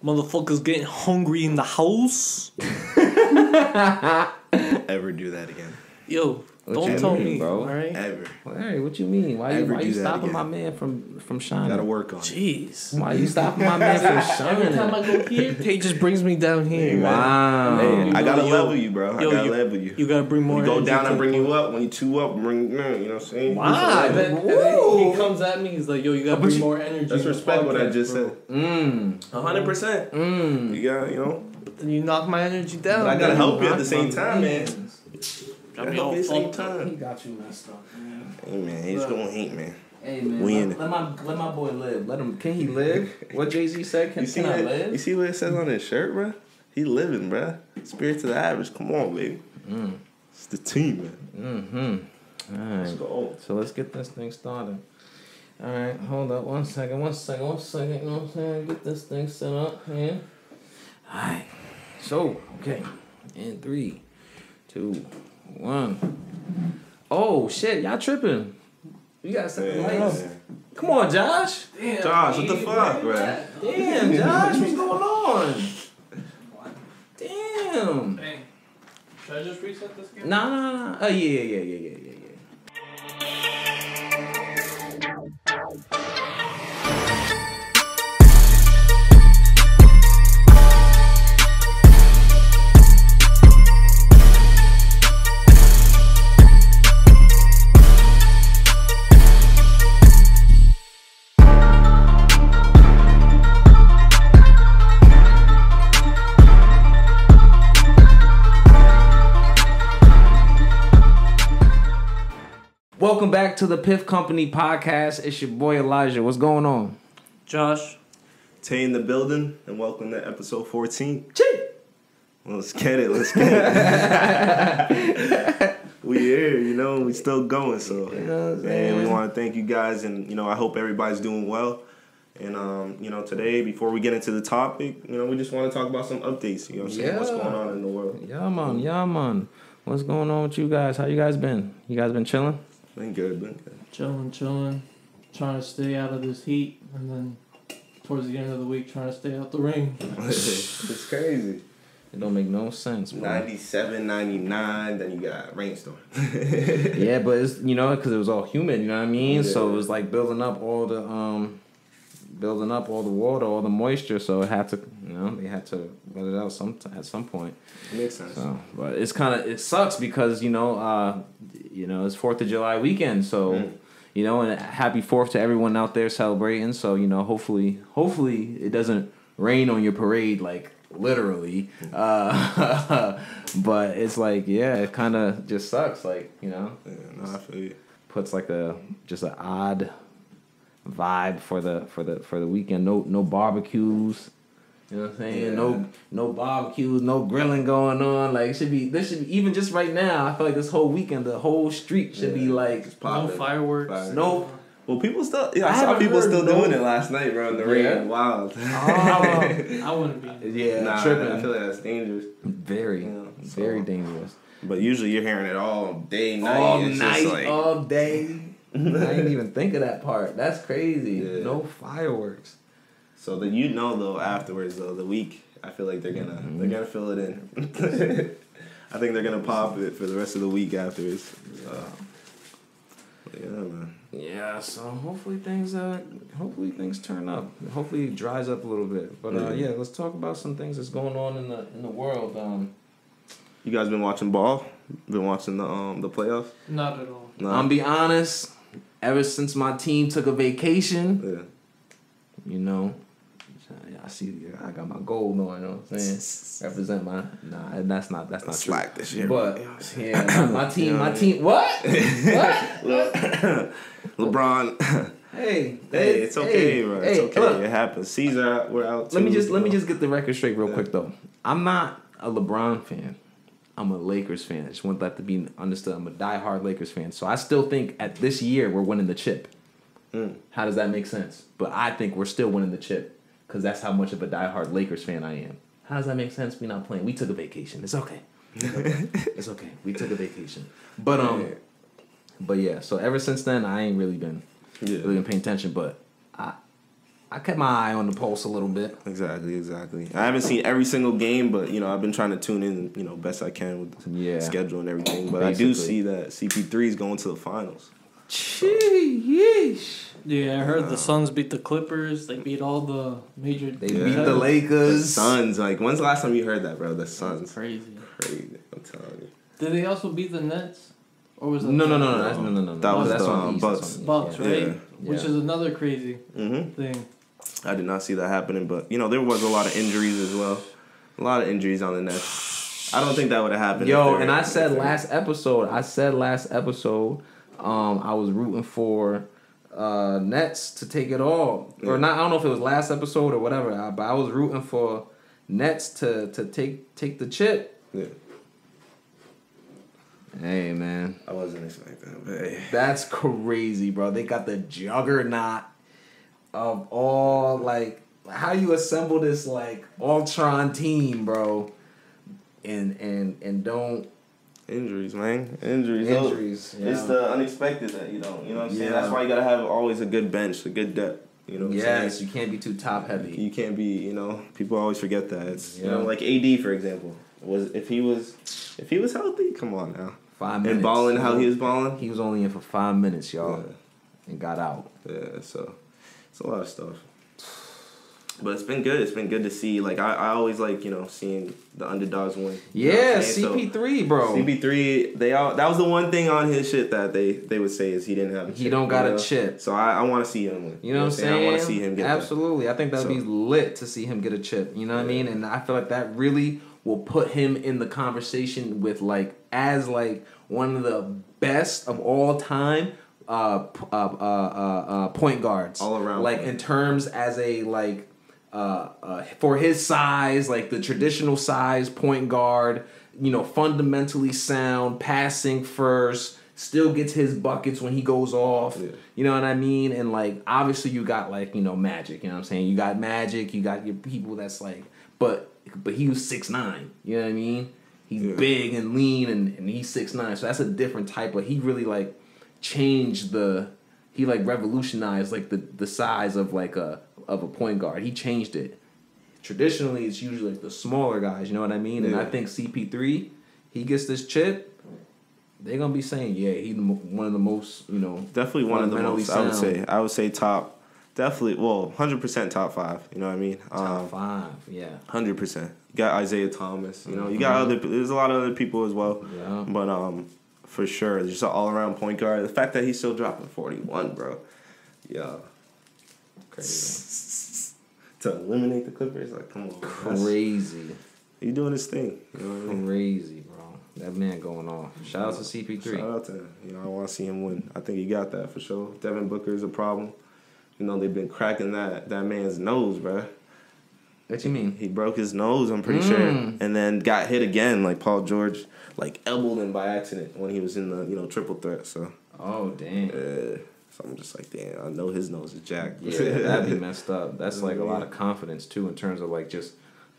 Motherfuckers getting hungry in the house. Ever do that again? Yo, don't tell me, bro. All right? Ever. Hey, what you mean? Why you stopping my man from shining? Gotta work on it. Jeez. Why you stopping my man from shining? Every time I go here, Tay just brings me down here. Wow. Hey, I gotta level you, bro. I gotta level you. You gotta bring more. When you go down, I bring you up. When you two up, bring you know what I'm saying? Wow. And then he comes at me. He's like, "Yo, you gotta bring more energy." Let's respect what I just said. 100%. You got, you know. Then you knock my energy down. But I gotta help you at the same time, man. Gotta help you at the same time. He got you messed up, man. Hey, man, he's gonna hate, man. Hey, man, let my boy live. Let him. Can he live? What Jay-Z said? Can I live? You see what it says on his shirt, bro? He living, bro. Spirit to the average. Come on, baby. It's the team, man. All right. Let's go. So let's get this thing started. All right, hold up. One second. You know what I'm saying? Get this thing set up, man. All right. So, okay. In 3, 2, 1. Oh, shit. Y'all tripping. You gotta set the lights. Come on, Josh. Damn, Josh, what the fuck, bro? Damn, Josh. What's going on? Damn. Hey, should I just reset this game? Nah. Oh, yeah. Welcome back to the Piff Company podcast. It's your boy Elijah. What's going on? Josh. Tay in the building, and welcome to episode 14. Chee! Let's get it. We here, you know, we still going, so man, we want to thank you guys, and you know, I hope everybody's doing well. And you know, today, before we get into the topic, you know, we just want to talk about some updates. You know what I'm saying? What's going on in the world? Yeah, man. What's going on with you guys? How you guys been? You guys been chilling? Been good. Chilling. Trying to stay out of this heat, and then towards the end of the week, trying to stay out the rain. It's crazy. It don't make no sense, bro. 97, 99, then you got rainstorm. Yeah, but it's, you know, because it was all humid, you know what I mean? Yeah. So it was like building up all the water, all the moisture. So it had to, you know, they had to let it out at some point. Makes sense. So, but it sucks because you know it's 4th of July weekend, so you know, and happy 4th to everyone out there celebrating. So you know, hopefully it doesn't rain on your parade, like literally. But it's like, yeah, it kind of just sucks, like, you know. Yeah, no, I feel you. Puts like just an odd vibe for the weekend. No barbecues. You know what I'm saying? Yeah. No barbecues, no grilling going on. Like this should be even just right now. I feel like this whole weekend, the whole street should be like No fireworks. no. Well, people still. Yeah, I saw people still doing it last night, bro. In the rain, wild. I wouldn't be. Yeah, tripping. I feel like that's dangerous. Very dangerous. But usually you're hearing it all day, night. All it's night, just like, all day. I didn't even think of that part. That's crazy. Yeah. No fireworks. So that you know though afterwards though the week, I feel like they're gonna fill it in. I think they're gonna pop it for the rest of the week afterwards. Yeah, man. Yeah, so hopefully things turn up. Hopefully it dries up a little bit. But yeah, let's talk about some things that's going on in the world. You guys been watching ball? Been watching the playoffs? Not at all. No. I'm be honest. Ever since my team took a vacation, you know, I see. I got my gold on. You know what I'm saying? Represent my. Nah, that's not slack true. this year. But yeah, my team. What? LeBron. Hey, it's okay, bro. It's okay. Look, it happens. Caesar, we're out. Let me just get the record straight real quick though. I'm not a LeBron fan. I'm a Lakers fan. I just want that to be understood. I'm a diehard Lakers fan. So I still think at this year we're winning the chip. How does that make sense? But I think we're still winning the chip because that's how much of a diehard Lakers fan I am. How does that make sense? We're not playing. We took a vacation. It's okay. It's okay. We took a vacation. But yeah. So ever since then, I ain't really been paying attention. But I kept my eye on the pulse a little bit. Exactly. I haven't seen every single game, but I've been trying to tune in, best I can with the schedule and everything. But basically. I do see that CP3 is going to the finals. Sheesh. Yeah, I heard the Suns beat the Clippers. They beat all the major. They beat the Lakers. The Suns. Like, when's the last time you heard that, bro? The Suns. That's crazy. I'm telling you. Did they also beat the Nets? Or was that No. That was the Bucks. Bucks, right? Yeah. Which is another crazy thing. I did not see that happening, but there was a lot of injuries as well. A lot of injuries on the Nets. I don't think that would have happened. And I said last episode, I was rooting for Nets to take it all. Or not, I don't know if it was last episode or whatever, but I was rooting for Nets to take the chip. Yeah. Hey, man. I wasn't expecting that, but hey. That's crazy, bro. They got the juggernaut of all, like, how you assemble this, like, Ultron team, bro, and don't... Injuries, man. Injuries. Yeah. It's the unexpected that you don't. You know what I'm saying? That's why you got to have always a good bench, a good depth. You know what I'm saying? Yes, you can't be too top heavy. You can't be, people always forget that. It's, like AD, for example. If he was healthy, come on now. 5 minutes. And balling how he was balling. He was only in for 5 minutes, y'all. Yeah. And got out. Yeah, so it's a lot of stuff. But it's been good. It's been good to see. Like, I always like, seeing the underdogs win. Yeah, CP3, bro. CP3, that was the one thing on his shit that they would say is he didn't have a chip. He don't got a chip. So I want to see him win. You know what I'm saying? I want to see him get Absolutely. that. I think that would be lit to see him get a chip. You know what I mean? And I feel like that really will put him in the conversation with, like, as, like, one of the best of all time point guards. All around. Like, in terms as a, like, for his size, like the traditional size point guard, fundamentally sound, passing first, still gets his buckets when he goes off. Yeah. You know what I mean? And like obviously you got like, Magic, you know what I'm saying? You got Magic, you got your people that's like but he was 6'9", you know what I mean? He's big and lean and he's 6'9", so that's a different type of he really like changed he like revolutionized like the size of like a point guard. He changed it. Traditionally, it's usually like the smaller guys, you know what I mean? And I think CP3, he gets this chip, they're going to be saying, yeah, he's one of the most, Definitely one of the most, sound. I would say top, definitely, 100% top 5, you know what I mean? Top 5, yeah. 100%. You got Isaiah Thomas, you got there's a lot of other people as well. Yeah. But for sure, just an all-around point guard. The fact that he's still dropping 41, bro. Yeah. Crazy. To eliminate the Clippers, like, come on. Crazy. He doing his thing. You know what I mean? Crazy, bro. That man going off. Shout out to CP3. Shout out to him. I want to see him win. I think he got that for sure. Devin Booker is a problem. They've been cracking that man's nose, bro. What you mean? He broke his nose, I'm pretty sure. And then got hit again, like Paul George, like elbowed him by accident when he was in the, triple threat, so. Oh, damn. So I'm just like, damn, I know his nose is jacked. Yeah, that'd be messed up. That's like a lot of confidence, too, in terms of like just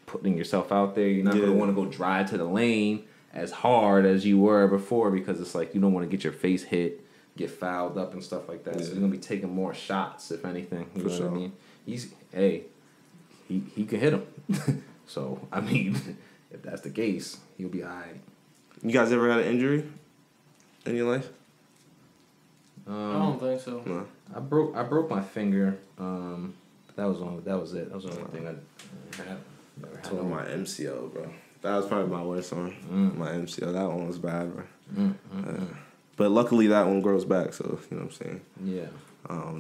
putting yourself out there. You're not going to want to go drive to the lane as hard as you were before because it's like you don't want to get your face hit, get fouled up and stuff like that. So you're going to be taking more shots, if anything. You know what I mean? He can hit him. So, I mean, if that's the case, he'll be all right. You guys ever had an injury in your life? I don't think so. No. I broke my finger. But that was it. That was the only thing I had. Never had my MCL, bro. That was probably my worst one. My MCL. That one was bad, bro. But luckily that one grows back, so you know what I'm saying? Yeah.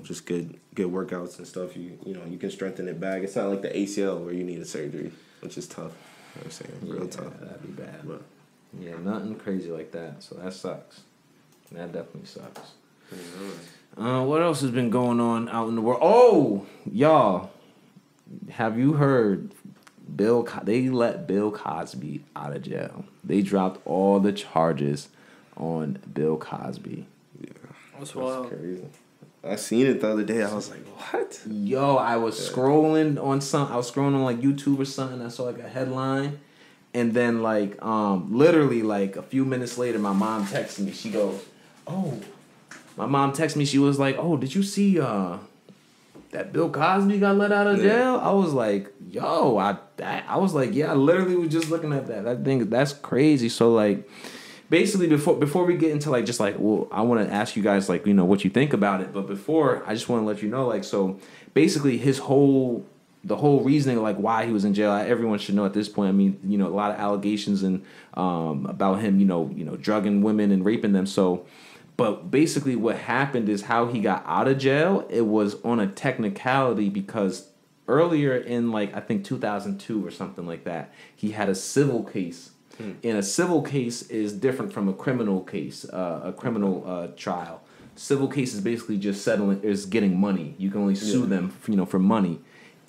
Just good workouts and stuff. You can strengthen it back. It's not like the ACL where you need a surgery, which is tough. You know what I'm saying? Real tough. That'd be bad. But yeah, nothing crazy like that. So that sucks. That definitely sucks. What else has been going on out in the world? Oh, y'all, have you heard they let Bill Cosby out of jail? They dropped all the charges on Bill Cosby. Yeah, that's crazy. I seen it the other day. I was like, what? Yo, I was scrolling on like YouTube or something. I saw like a headline. And then like literally like a few minutes later, my mom texted me. She goes, "Oh." My mom texted me. She was like, "Oh, did you see that Bill Cosby got let out of jail. I was like, yo, I was like, yeah, I literally was just looking at that. I think that's crazy. So like, basically before we get into like just like, well, I want to ask you guys like, you know, what you think about it. But before, I just want to let you know like, so basically the whole reasoning like why he was in jail, everyone should know at this point. I mean, you know, a lot of allegations and about him, you know, drugging women and raping them. So. But basically what happened is how he got out of jail, it was on a technicality because earlier in like, I think 2002 or something like that, he had a civil case. And a civil case is different from a criminal case, a criminal trial. Civil case is basically just getting money. You can only sue them, for money.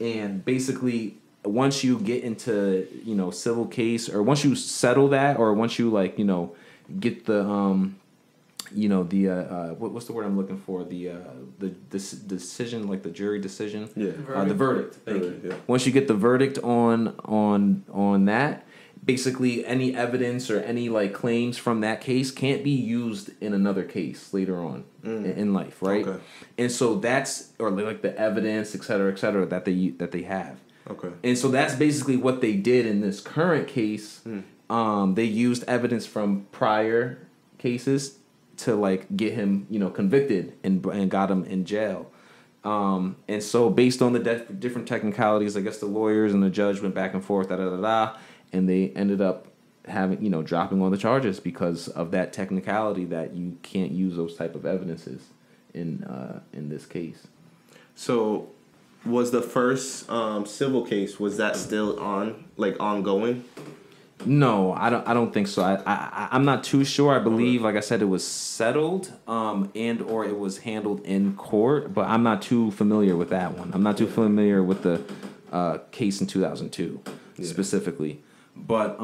And basically once you get into, civil case or once you settle that or once you like, get the... what's the word I'm looking for? The decision, like the jury decision. Yeah. The verdict. Thank you. Yeah. Once you get the verdict on that, basically any evidence or any like claims from that case can't be used in another case later on in life, right? Okay. And so that's or like the evidence, et cetera, that they have. Okay. And so that's basically what they did in this current case. They used evidence from prior cases to like get him, convicted and got him in jail. And so based on the different technicalities, I guess the lawyers and the judge went back and forth, and they ended up having, dropping all the charges because of that technicality that you can't use those type of evidences in this case. So was the first civil case, was that still ongoing? No, I don't think so. I'm not too sure. I believe, like I said, it was settled, and or it was handled in court. But I'm not too familiar with that one. I'm not too familiar with the case in 2002 specifically. But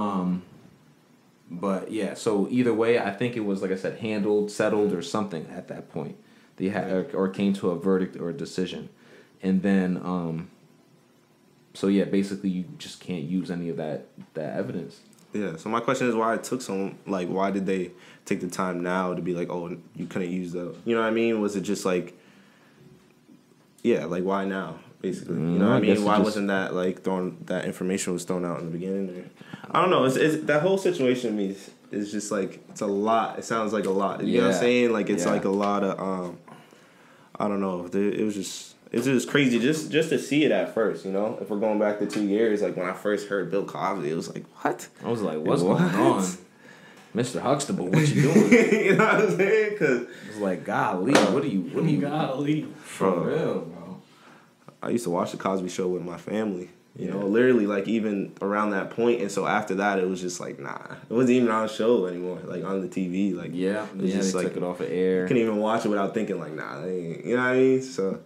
yeah. So either way, I think it was, like I said, handled, settled, or something at that point. They had or came to a verdict or a decision, and then so yeah, basically you just can't use any of that evidence. Yeah. So my question is why it took so like why did they take the time now to be like, oh, you couldn't use the, you know what I mean? Was it just like, yeah, like why now? Basically, you know what I mean? Why wasn't that like that information was thrown out in the beginning? Or, I don't know. It's that whole situation to me is just like it's a lot. It sounds like a lot. You know what I'm saying? Like it's like a lot of I don't know. It was just crazy just to see it at first, If we're going back to 2 years, like when I first heard Bill Cosby, it was like, what? I was like, what's going on? Mr. Huxtable, what you doing? You know what I'm saying? Cause it was like, golly, what are you golly? For real, bro. I used to watch the Cosby Show with my family, you know, literally like even around that point, and so after that it was just like, nah, it wasn't even on a show anymore, like on the TV, like it was just they like, took it off of air. You couldn't even watch it without thinking like, nah, they ain't, you know what I mean? So,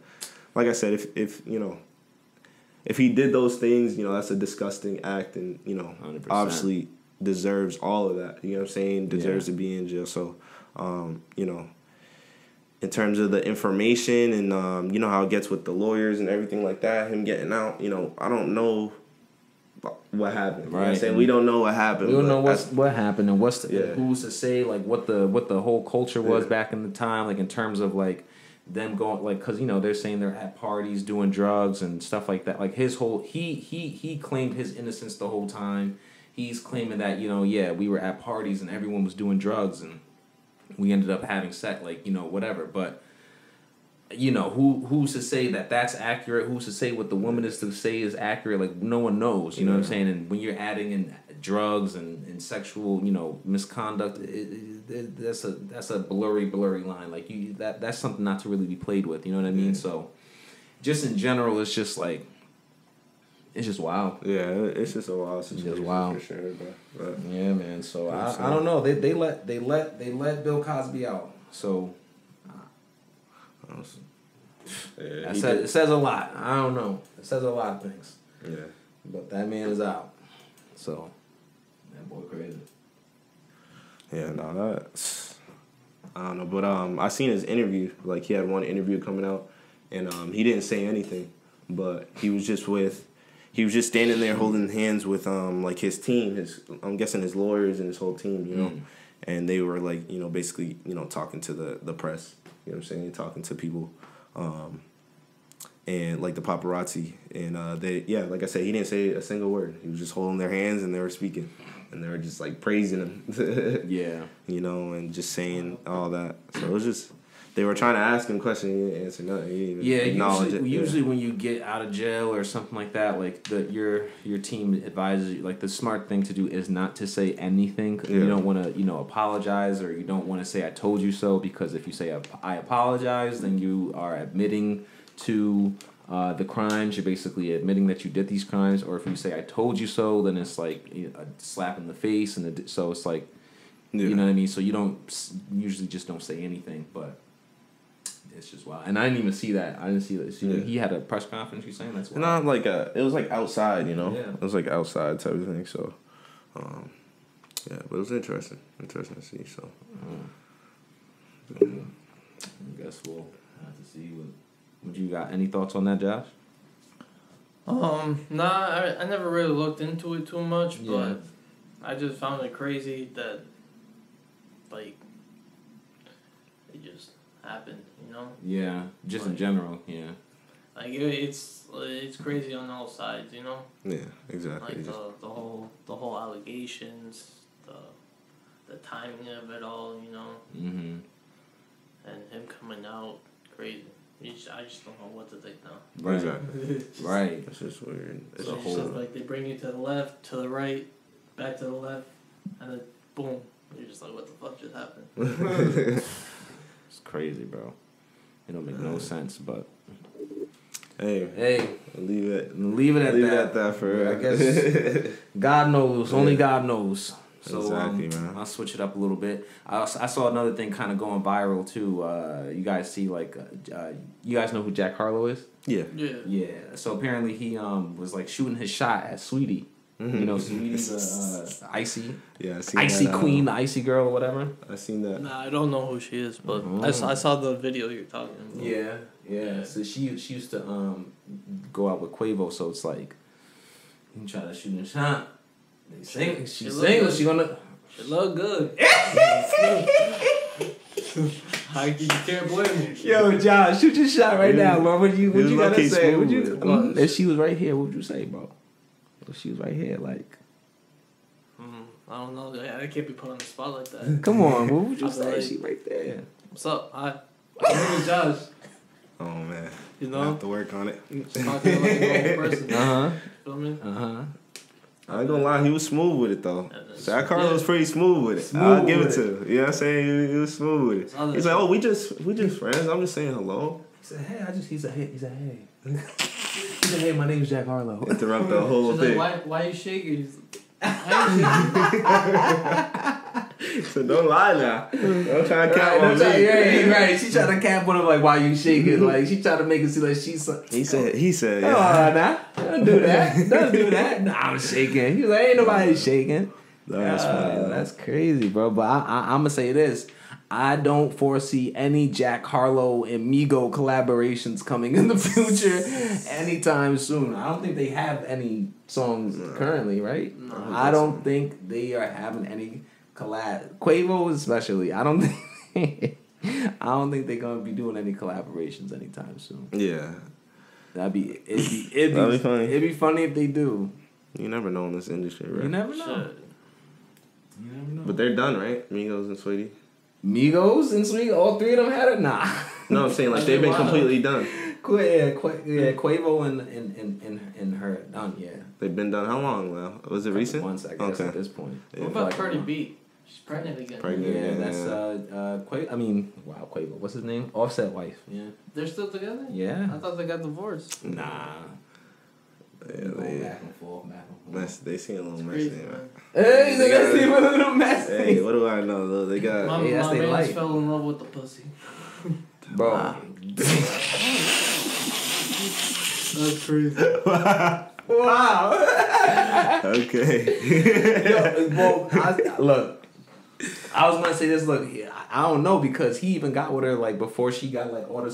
like I said, if he did those things, that's a disgusting act, and 100%. Obviously deserves all of that. You know what I'm saying? Deserves to be in jail. So, in terms of the information and how it gets with the lawyers and everything like that, him getting out, I don't know what happened. Right. You know what I'm saying? We don't know what happened. We don't know what happened and who's to say like what the whole culture was back in the time, like in terms of like them going like, because they're saying they're at parties doing drugs and stuff like that. Like his whole he claimed his innocence the whole time. He's claiming that we were at parties and everyone was doing drugs and we ended up having sex, like whatever. But who's to say that that's accurate? Who's to say what the woman is to say is accurate? Like no one knows. You know what I'm saying? And when you're adding in drugs and sexual misconduct, that's a blurry line. Like that's something not to really be played with. You know what I mean? So just in general, it's just like. It's just wild. Yeah, it's just a wild situation. It's just wild. For sure, but yeah, man. So I don't know. They let Bill Cosby out. So it says a lot. I don't know. It says a lot of things. Yeah. But that man is out. So that boy crazy. Yeah, no, that's I don't know, but I seen his interview. Like he had one interview coming out, and he didn't say anything, but he was just standing there holding hands with like his team, I'm guessing his lawyers and his whole team, and they were like, basically, talking to the press, you know what I'm saying, talking to people, and like the paparazzi, and like I said, he didn't say a single word. He was just holding their hands and they were speaking, and they were just like praising him. Yeah. You know, and just saying all that. So it was just. They were trying to ask him questions, he didn't answer nothing. He didn't even acknowledge it. Usually when you get out of jail or something like that, like your team advises you, like the smart thing to do is not to say anything. Yeah. You don't want to, apologize, or you don't want to say I told you so, because if you say I apologize, then you are admitting to the crimes. You're basically admitting that you did these crimes. Or if you say I told you so, then it's like a slap in the face, and so it's like, you know what I mean? So you usually just don't say anything, but. It's just wild, and I didn't even see that. I didn't see that. He had a press conference. You saying that's wild. Not like it was like outside, Yeah. It was like outside type of thing. So, yeah, but it was interesting to see. So, I guess we'll have to see. Would you got any thoughts on that, Josh? Nah, I never really looked into it too much, but I just found it crazy that, like, it just happened, Yeah, just in general, yeah. Like it's crazy on all sides, Yeah, exactly. Like the whole allegations, the timing of it all, Mm-hmm. And him coming out crazy. I just don't know what to think now. Right. Exactly. Right. It's just weird. It's just like they bring you to the left, to the right, back to the left, and then boom, you're just like, what the fuck just happened? It's crazy, bro. It don't make no sense, but hey, leave it at that for I guess God knows. Only God knows. So exactly, man. I'll switch it up a little bit. I saw another thing kind of going viral too. You guys see you guys know who Jack Harlow is? Yeah. Yeah. So apparently he was like shooting his shot at Sweetie. Mm-hmm. Sweetie's icy. Yeah, I seen icy that, queen, the icy girl, or whatever. I seen that. Nah, I don't know who she is, but I saw the video you're talking about. Yeah. So she used to go out with Quavo. So it's like you try to shoot a shot. They sing. She's single. She gonna. She look good. You can't blame me. Yo, Josh, shoot your shot right now, bro. What you gotta say? If she was right here, what would you say, bro? If she was right here, like. I don't know. I can't be put on the spot like that. Come on, what would you say? She right there. What's up? Hi. My name is Josh. Oh man. I have to work on it. Talking like a normal person. Feel me? I ain't gonna lie, he was smooth with it though. Jack Harlow was pretty smooth with it. I'll give it to him. You know what I'm saying? He was smooth with it. He's like, oh, we just friends. I'm just saying hello. He said, hey, he said, hey. He said, hey, my name's Jack Harlow. Interrupt the whole thing. Like, why you shaking? So don't lie now. Don't try to cap on me. Right. She tried to cap on him like, why you shaking? Like, she tried to make it seem like she's... He said, yeah. Oh, nah. Don't do that. Nah, I'm shaking. He was like, ain't nobody shaking. That's funny. That's crazy, bro. But I'm going to say this. I don't foresee any Jack Harlow and Migo collaborations coming in the future anytime soon. I don't think they have any songs currently, right? No, I don't think they are having any collab. Quavo especially. I don't think they're gonna be doing any collaborations anytime soon. Yeah. It'd be funny. It'd be funny if they do. You never know in this industry, right? You never know. But they're done, right? Migos and Sweetie. Migos and Sweetie, all three of them had it? Nah. No, I'm saying like they've been completely done. Quavo and her done, yeah. They've been done how long now? Was it recent? Months, I guess, at this point. What about Cardi B? She's pregnant again. Yeah, that's Quavo. What's his name? Offset wife. Yeah. They're still together? Yeah. I thought they got divorced. Nah. Yeah, back and forth. Mess. They seem a little messy, man. Hey, they seem a little messy. Hey, what do I know though? They got. My man fell in love with the pussy. Bro. That's crazy. Wow. Okay. Look, I was gonna say this. Look, I don't know because he even got with her like before she got like all the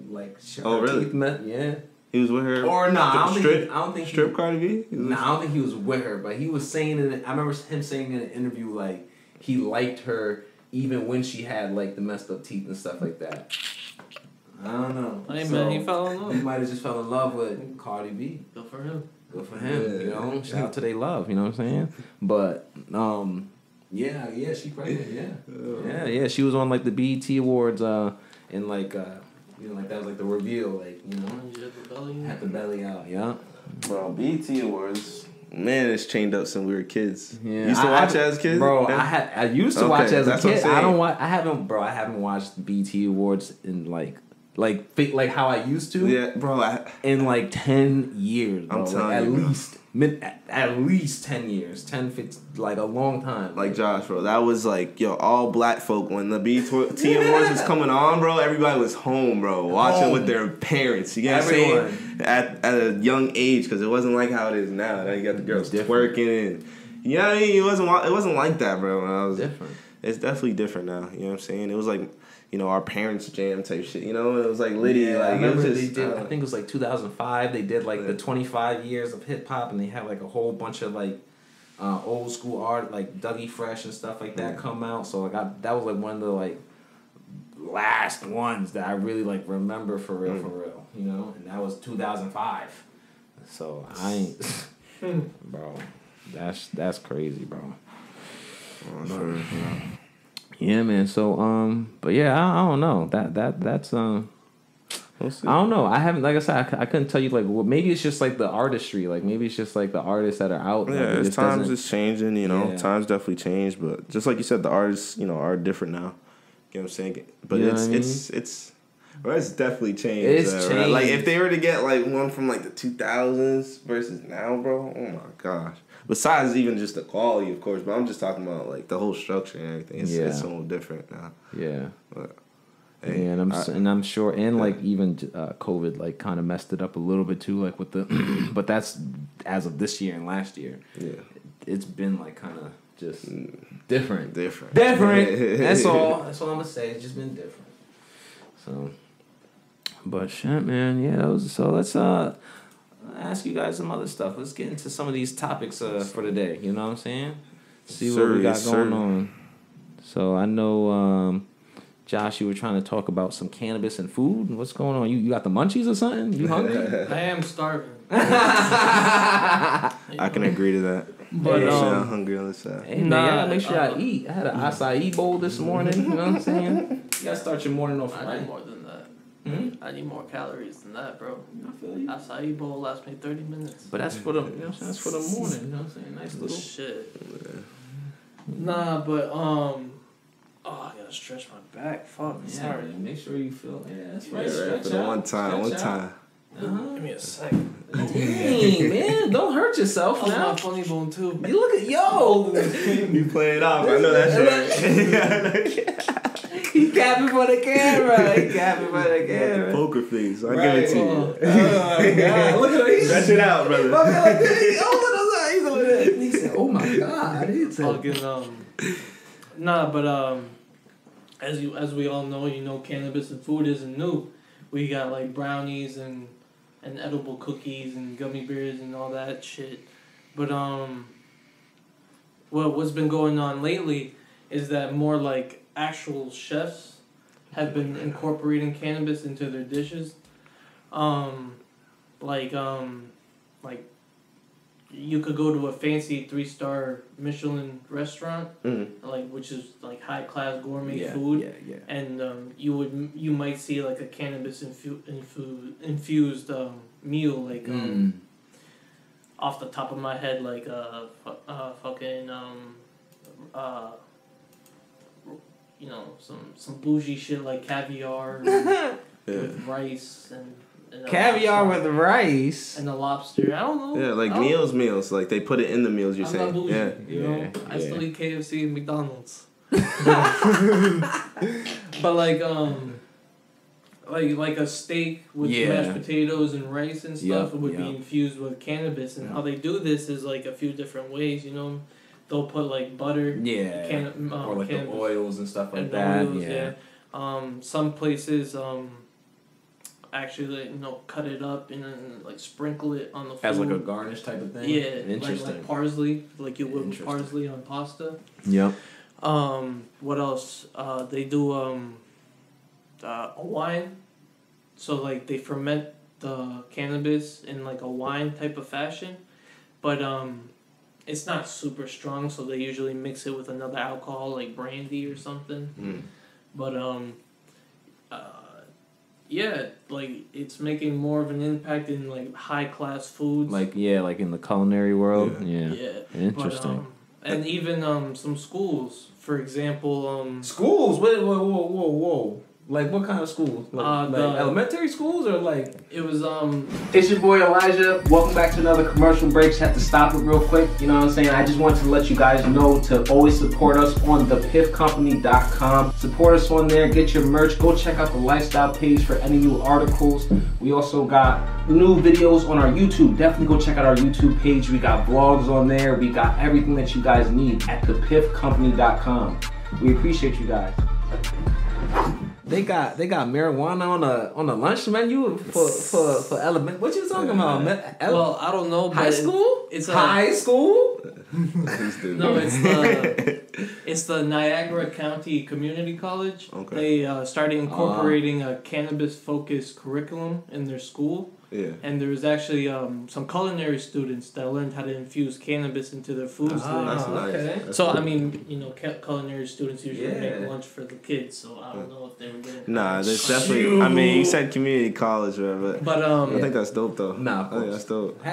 like. Oh really? Yeah. He was with her. Or nah, I don't think strip Cardi B. Nah, I don't think he was with her, but he was saying I remember him saying in an interview like he liked her even when she had like the messed up teeth and stuff like that. I don't know. Hey, so, man, he fell in love. He might have just fell in love with Cardi B. Good for him. Good for him, you know. Shout out to they love, you know what I'm saying? But yeah, she pregnant, yeah. She was on like the BET Awards, and like you know, like that was like the reveal, like, you know, She had the belly. had the belly out, yeah. Bro, BET Awards. Man, it's chained up since we were kids. Yeah, You used to watch it as kids? Bro, Yeah. I used to watch it as a that's what I'm kid. saying. I haven't watched BET Awards in like how I used to. Yeah, bro. In like 10 years, bro. I'm telling like, you, at least 10 years, 10, 15, like a long time. Like Josh, bro, that was like, yo, all black folk when the BET Awards was coming on, bro. Everybody was home, bro, watching with their parents. You get what I'm saying? At a young age, because it wasn't like how it is now. Now you got the girls twerking and, you know what I mean? It wasn't like that, bro. When I was different. It's definitely different now. You know what I'm saying? It was like, you know, our parents' jam type shit. You know, it was like Liddy. Yeah, like I remember it was just, they did. I think it was like 2005. They did like the 25 years of hip hop, and they had like a whole bunch of like old school art, like Dougie Fresh and stuff like that come out. So like that was like one of the like last ones that I really like remember for real. You know, and that was 2005. So I ain't, bro. That's crazy, bro. sure. Yeah, man. So, but yeah, I don't know. That's We'll see. I don't know. I haven't, like I said, I couldn't tell you like. Well, maybe it's just like the artistry. Like maybe it's just like the artists that are out. Yeah, like, it's times is changing. You know, Yeah. times definitely changed. But just like you said, the artists, you know, are different now. You know what I'm saying? But You know what I mean? it's definitely changed. It's right? changed. Like if they were to get like one from like the 2000s versus now, bro. Oh my gosh. Besides even just the quality, of course, but I'm just talking about like the whole structure and everything. It's so different now. Yeah. But hey, Yeah, and I'm sure, and like even COVID like kind of messed it up a little bit too, like with the, but that's as of this year and last year. Yeah, it's been like kind of just different. Different. That's all. That's all I'm gonna say. It's just been different. So, but shit, man. Yeah, so let's ask you guys some other stuff. Let's get into some of these topics for today. You know what I'm saying? See what we got going on. So I know, Josh, you were trying to talk about some cannabis and food. What's going on? You got the munchies or something? You hungry? I am starving. I can agree to that. But I'm hungry on the side. Hey man, I gotta make sure I eat. I had an acai bowl this morning. You know what I'm saying? You gotta start your morning off I right. need more than that. Mm-hmm. I need more calories than that, bro. I feel you. Acai bowl lasts me 30 minutes. But that's for the, you know what I'm saying? That's for the morning. You know what I'm saying? Nice little shit. Nah, but oh, I gotta stretch my back. Fuck, yeah, sorry. man, make sure you feel. Yeah, that's right. Yeah, Stretch for the out. one time. Uh-huh. Give me a second. Dang, man, don't hurt yourself That's now. my funny bone too. You look at yo. You play it off. I know that's right. He capping for the camera. He capping for the camera. Poker face. I Right. give it to you. Oh my God! Look at him. Stretch it out, brother. My man like this. He said, "Oh my God!" He said, Fucking nah, but as we all know, you know, cannabis and food isn't new. We got like brownies and edible cookies and gummy bears and all that shit. But what's been going on lately is that more like actual chefs have been incorporating cannabis into their dishes. Like you could go to a fancy 3-star Michelin restaurant, like which is like high class gourmet food, and you might see like a cannabis infused meal, like off the top of my head, like fucking you know, some bougie shit like caviar with rice and caviar with rice and a lobster. I don't know. Yeah, like meals. Like they put it in the meals. You're I'm saying, not bougie, yeah. you know. I still eat KFC and McDonald's. But like a steak with mashed potatoes and rice and stuff would be infused with cannabis. And how they do this is like a few different ways. You know, they'll put like butter, or like the oils and stuff like and that. Oils, some places actually, you know, cut it up and then like sprinkle it on the food as like a garnish type of thing. Yeah, interesting. like parsley, like you would with parsley on pasta. Yep. What else? They do a wine so like they ferment the cannabis in like a wine type of fashion, but it's not super strong, so they usually mix it with another alcohol like brandy or something. But yeah, like it's making more of an impact in like high class foods. Like like in the culinary world. Yeah. Interesting. But, and even some schools, for example. Schools? Whoa. Like what kind of schools? Like elementary schools or like? It was It's your boy Elijah. Welcome back to another commercial break. Just have to stop it real quick. You know what I'm saying? I just wanted to let you guys know to always support us on thepiffcompany.com. Support us on there. Get your merch. Go check out the lifestyle page for any new articles. We also got new videos on our YouTube. Definitely go check out our YouTube page. We got vlogs on there. We got everything that you guys need at thepiffcompany.com. We appreciate you guys. They got marijuana on a lunch menu for element. What you talking about? Well, I don't know. High school? It's high school. No, it's the Niagara County Community College. Okay. They started incorporating a cannabis-focused curriculum in their school. Yeah. And there was actually some culinary students that learned how to infuse cannabis into their foods. That's nice. Okay. So I mean, culinary students usually make lunch for the kids. So I don't know if they were getting. Nah, there's definitely. I mean, you said community college, right? But I think that's dope though. Nah, of course. I think that's dope. It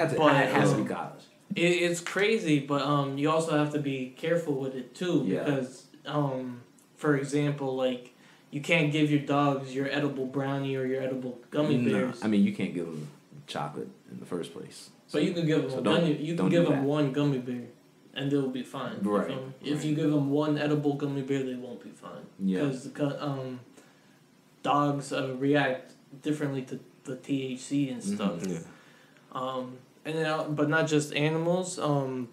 has to be college. It's crazy, but you also have to be careful with it too because for example, like. You can't give your dogs your edible brownie or your edible gummy bears. I mean, you can't give them chocolate in the first place. But you can give them one gummy bear, and they'll be fine. Right. If you give them one edible gummy bear, they won't be fine. Yeah. Because dogs react differently to the THC and stuff. Yeah. And then, but not just animals,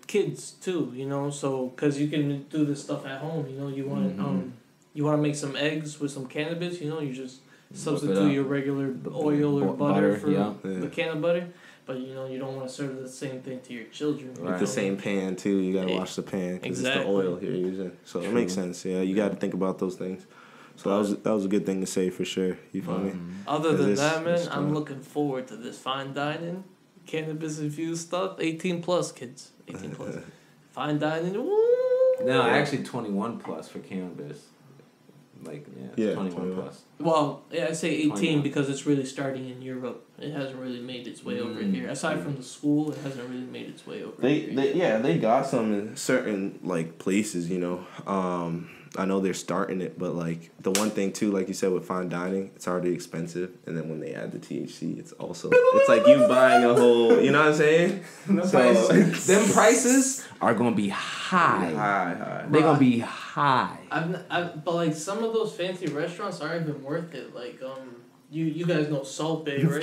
kids too. So because you can do this stuff at home. You want You want to make some eggs with some cannabis, you just substitute your regular oil or butter for the can of butter. But, you don't want to serve the same thing to your children. With the same pan, too. You got to wash the pan because it's the oil you're using. So it makes sense, yeah. You got to think about those things. So that was a good thing to say for sure. You feel me? Other than that, man, I'm looking forward to this fine dining, cannabis-infused stuff. 18 plus, kids. 18 plus. Fine dining, woo! No, actually 21 plus for cannabis. 21 plus. Well, yeah, I say 18 21. Because it's really starting in Europe. It hasn't really made its way over here. Aside from the school, it hasn't really made its way over here. They got some in certain places. I know they're starting it, but the one thing too, like you said with fine dining, it's already expensive, and then when they add the THC, it's like you buying a whole. You know what I'm saying? Them prices are gonna be high. High. They're gonna be high. But some of those fancy restaurants aren't even worth it. You guys know Salt Bay, right?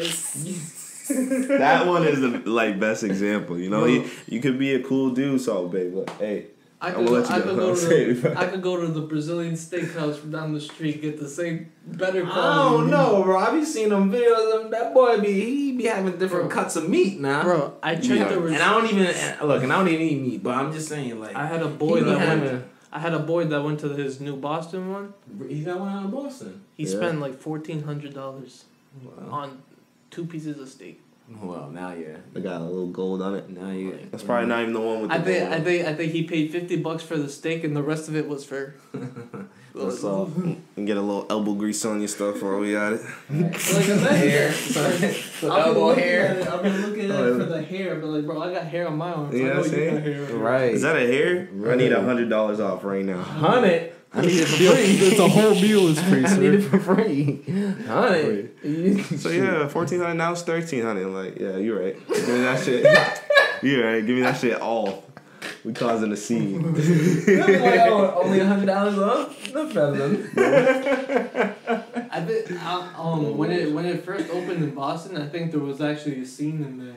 That one is the best example. You could be a cool dude, Salt Bay, but hey. I could go to the Brazilian steakhouse from down the street, get the same better quality. I don't know, bro. I be seeing them videos of that boy he be having different cuts of meat now. Bro, I checked the and I don't even eat meat, but I'm just saying I had a boy that went to his new Boston one. He got one out of Boston. He spent $1,400 on 2 pieces of steak. Well, now they got a little gold on it. Now you. That's probably not even the one with the gold. I think he paid $50 for the steak, and the rest of it was for. That's all. And get a little elbow grease on your stuff while we at it. Hair. Elbow hair. I've been looking at it for the hair, but bro, I got hair on my arms. Yeah, I know you got hair. Right. Is that a hair? Right. I need $100 off right now. 100. I need it for free. It's a whole meal is free, sir. I need it for free. 100. So yeah, $1,400 now it's $1,300. Yeah, you're right. Give me that shit. You're right. Give me that shit all. We causing a scene. Only $100 off. No problem. I think when it first opened in Boston, I think there was actually a scene in there.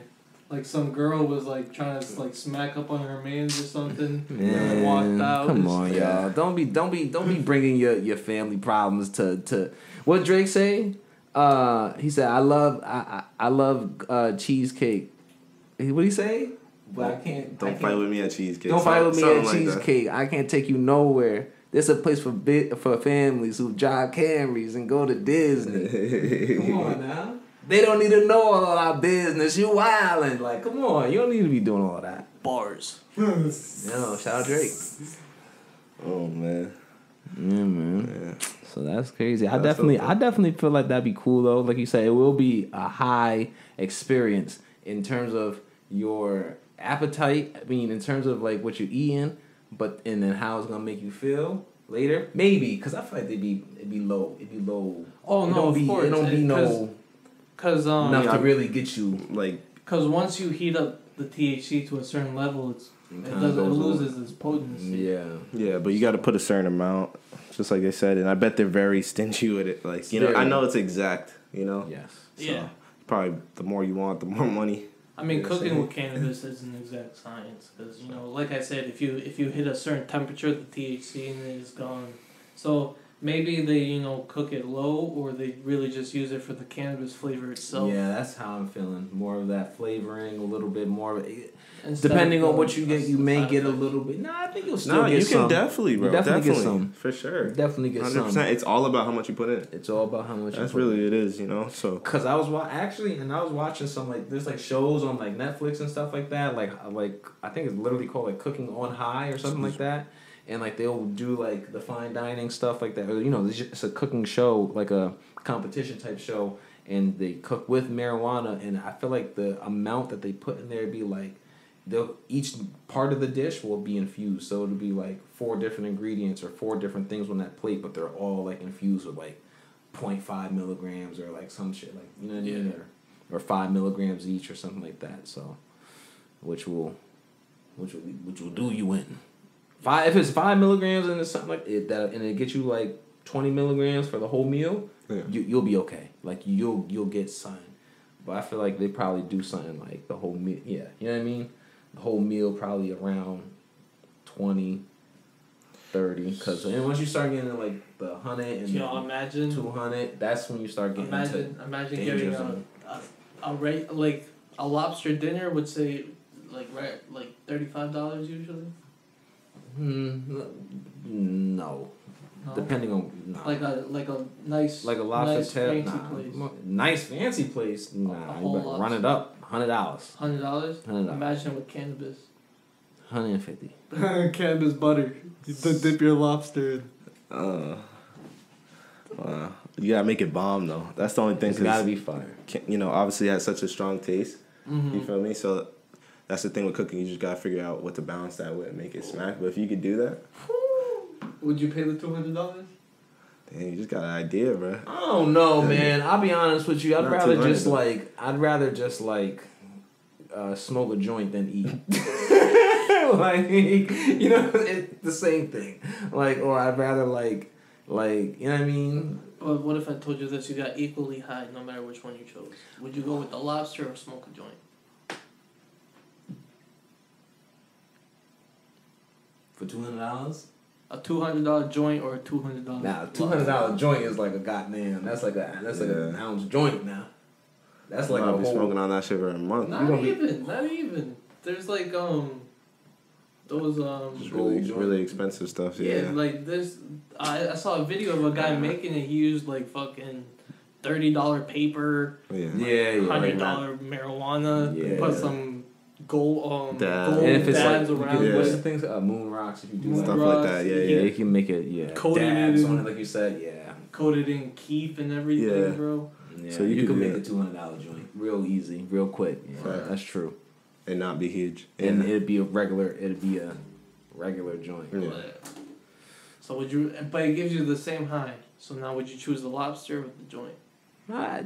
Some girl was trying to smack up on her mans or something. Man, and walked out. Come on, y'all. Don't be bringing your family problems to what Drake say? He said I love cheesecake. What he say? But I can't. Don't fight with me at cheesecake. Don't fight with me at cheesecake. I can't take you nowhere. This a place for families who drive Camrys and go to Disney. Come on now. They don't need to know all our business. You wildin'. Like, come on. You don't need to be doing all that. Bars. Shout out Drake. Oh, man. Yeah, man. Yeah. So that's crazy. I definitely feel like that'd be cool, though. Like you said, it will be a high experience in terms of your appetite. I mean, in terms of, like, what you're eating, and then how it's going to make you feel later. Maybe, because I feel like it'd be low. Oh, no, of course. It don't be no... Cause enough to really get you Because once you heat up the THC to a certain level, it loses its potency. Yeah, but you got to put a certain amount, just like they said, and I bet they're very stingy with it. Like I know it's exact. Yes. So probably the more you want, the more money. I mean, cooking with cannabis is an exact science because like I said, if you hit a certain temperature, the THC in it is gone. So. Maybe they, cook it low, or they really just use it for the cannabis flavor itself. Yeah, that's how I'm feeling. More of that flavoring, a little bit more of it. Depending on what you get, you may get a little bit. I think you'll still get some. You can definitely, bro. Definitely get some. For sure. Definitely get 100%. Some. It's all about how much you put in. It's all about how much you put in. That's really it is, so. Because I was watching some, there's, shows on, Netflix and stuff like that. Like I think it's literally called, Cooking on High or something like that. And, they'll do, the fine dining stuff like that. Or, it's a cooking show, a competition type show. And they cook with marijuana. And I feel like the amount that they put in there would be, each part of the dish will be infused. So it'll be, 4 different ingredients or 4 different things on that plate. But they're all, infused with, 0.5 milligrams or, some shit. You know what I mean? Or 5 milligrams each or something like that. So, which will do you in. If it's 5 milligrams and it's something like it, and it gets you 20 milligrams for the whole meal, you'll be okay. You'll get something. But I feel like they probably do something the whole meal. Yeah, you know what I mean? The whole meal probably around 20, 30. Because once you start getting the 100 and imagine 200, that's when you start getting imagine getting a lobster dinner would say $35 usually. No. Depending on like a nice lobster fancy place. Nice fancy place. Nah, you better run it up. $100. $100. Imagine with cannabis. $150. Cannabis butter. You dip your lobster in. Wow. You gotta make it bomb though. That's the only thing. It's gotta be fire. Obviously it has such a strong taste. Mm-hmm. You feel me? So. That's the thing with cooking. You just gotta figure out what to balance that with and make it smack. But if you could do that, would you pay the $200? Damn, you just got an idea, bro. I don't know, man. I'll be honest with you. I'd rather just smoke a joint than eat. It's the same thing. Or I'd rather you know what I mean? But what if I told you this? You got equally high no matter which one you chose. Would you go with the lobster or smoke a joint? For $200? A $200 joint or a $200? Nah, $200 joint is a goddamn. That's an ounce joint now. That's a whole. Be smoking on that shit for a month. Not even. There's those just really expensive stuff. Yeah. This. I saw a video of a guy making it. He used fucking $30 paper. $100 marijuana. Yeah. Put some gold and if it's dabs around. What's the things? Moon rocks. If you do stuff like that, you can make it. Coated dabs it in, on it, like you said. Yeah, coated in keef and everything, bro. Yeah, so you can make a $200 joint real easy, real quick. Yeah, that's true. And not be huge. And it'd be a regular joint. Yeah. So would you? But it gives you the same high. So now would you choose the lobster with the joint?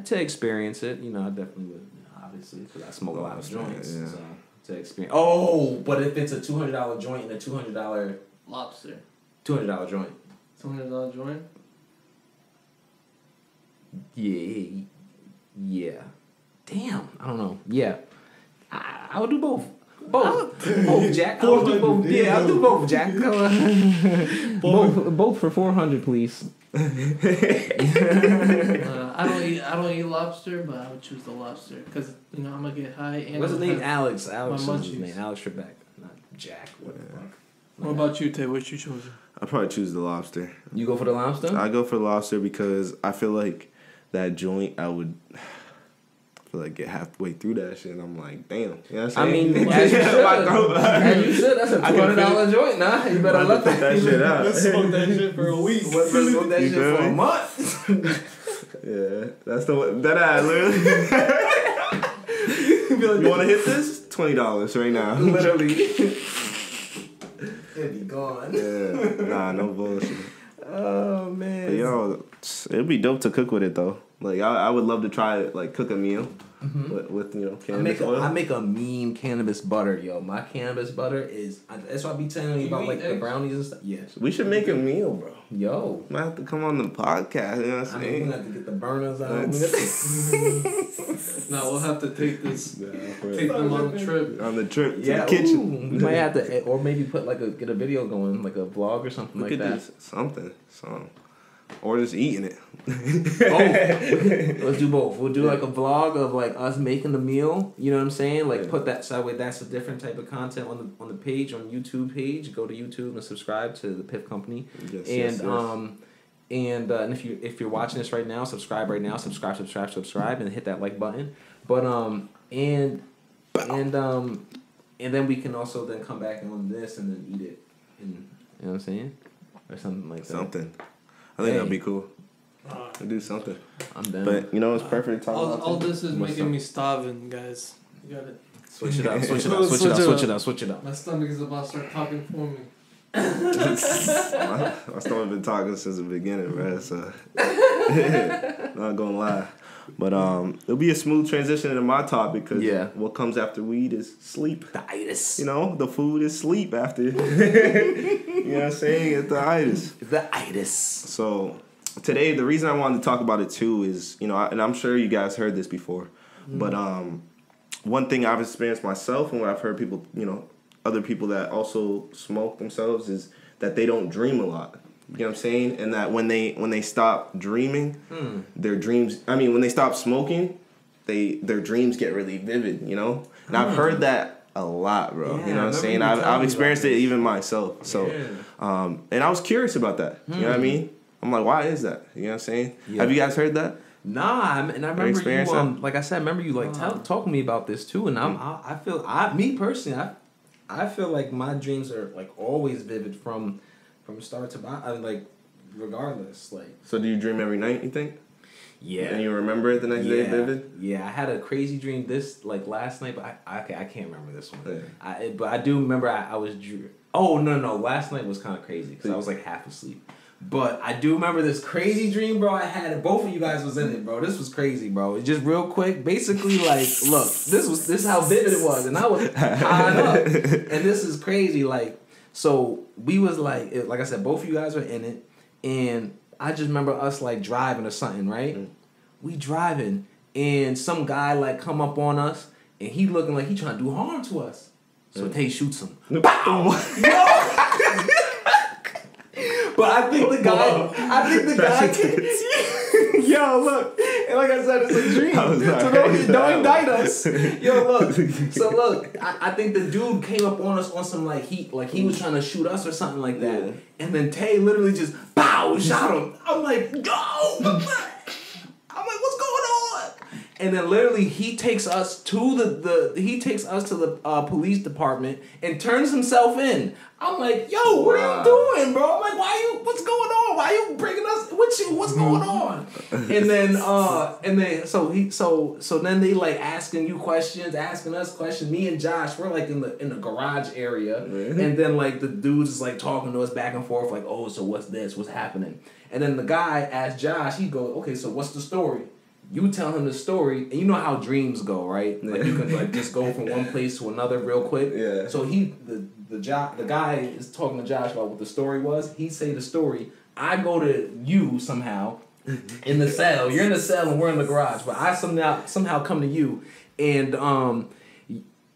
To experience it, I definitely would. Obviously, because I smoke a lot of joints. Yeah. So to experience. Oh, but if it's a $200 joint and a $200 lobster, $200 joint. $200 joint. Yeah. Damn, I don't know. Yeah, I would do both. Both, Jack. I'll do both. Yeah, I'll do both, Jack. both for $400, please. I don't eat lobster, but I would choose the lobster because I'm gonna get high. And what's his name? Alex. Alex is his name. Alex Trebek, not Jack. What the fuck? What about you, Tay? What you chosen? I'd probably choose the lobster. You go for the lobster? I go for the lobster because I feel like that joint, I feel like get halfway through that shit and I'm like, damn. You know what I'm saying? I mean, as you should. As you should. That's a $200 joint, nah. You better let that shit out. Let's smoke that shit for a week. Let's smoke that shit for a month. Yeah, that's the one. That I literally. You want to hit this? $20 right now. Literally. It'd be gone. Yeah, nah, no bullshit. Oh man. But yo, it'd be dope to cook with it though. Like I would love to try it, like cook a meal with cannabis oil. I make a mean cannabis butter, yo. My cannabis butter is. That's why I be telling you about like the brownies and stuff. Yes. We should make a meal, bro. Yo. Might have to come on the podcast. You know what I'm saying? We have to get the burners out. No, we'll have to take this. Take them on the trip. On the trip to the kitchen. We might have to, or maybe put get a video going, like a vlog or something like that. Something. Or just eating it. Let's do both. We'll do like a vlog of like us making the meal. You know what I'm saying? Like put that side way. That's a different type of content on the page, on YouTube page. Go to YouTube and subscribe to the Piff Company. Yes, and if you're watching this right now, subscribe right now. Subscribe, and hit that like button. But and then we can also then come back on this and then eat it. And, you know what I'm saying? Or something like that. Something. I think that'd be cool. We'll do something. I'm done. But it's perfect time. All this is making me starving, guys. You gotta switch it up. My stomach is about to start talking for me. My stomach been talking since the beginning, man. So not gonna lie. But it'll be a smooth transition into my topic because what comes after weed is sleep. The itis. You know, the food is sleep after. You know what I'm saying? It's the itis. The itis. So today, the reason I wanted to talk about it too is, and I'm sure you guys heard this before, but one thing I've experienced myself and what I've heard people, other people that also smoke themselves is that they don't dream a lot. You know what I'm saying? And that when they stop dreaming, their dreams, when they stop smoking, their dreams get really vivid, And I've heard that a lot, bro. You know what I'm saying? I've experienced it even myself. So, and I was curious about that. You know what I mean? I'm like, why is that? You know what I'm saying? Yeah. Have you guys heard that? Nah, and I remember you, like I said, I remember you talking to me about this too, and I feel like my dreams are like always vivid from start to bottom, like regardless, like. So do you dream every night? You think? Yeah. And you remember it the next day vivid? Yeah, I had a crazy dream last night, but I can't remember this one. Yeah. But I do remember I was. Oh no! Last night was kind of crazy because I was like half asleep. But I do remember this crazy dream, bro, I had, and both of you guys was in it, bro. This was crazy, bro. Just real quick, basically, like, look, this is how vivid it was, and I was high up, and this is crazy, like, so we was like I said, both of you guys were in it, and I just remember us like driving or something, right? We driving, and some guy like come up on us, and he looking like he trying to do harm to us. So Tay shoots him. Bow! But I think the guy, yo, look, and like I said, it's a dream. So don't indict us. Yo, look. So look, I think the dude came up on us on some like he was trying to shoot us or something like that. Yeah. And then Tay literally just shot him. I'm like, go! I'm like, what's going on? And then literally he takes us to the police department and turns himself in. I'm like, yo, what are you doing, bro? I'm like, what's going on? Why are you bringing us with you? What's going on? And then so then they like asking us questions. Me and Josh, we're like in the garage area. Mm-hmm. And then like the dudes is like talking to us back and forth, like, oh, so what's this? What's happening? And then the guy asked Josh, he goes, okay, so what's the story? You tell him the story, and you know how dreams go, right? Like you can like just go from one place to another real quick. Yeah. So the guy is talking to Josh about what the story was. He say the story. I go to you somehow in the cell. You're in the cell and we're in the garage. But I somehow come to you, and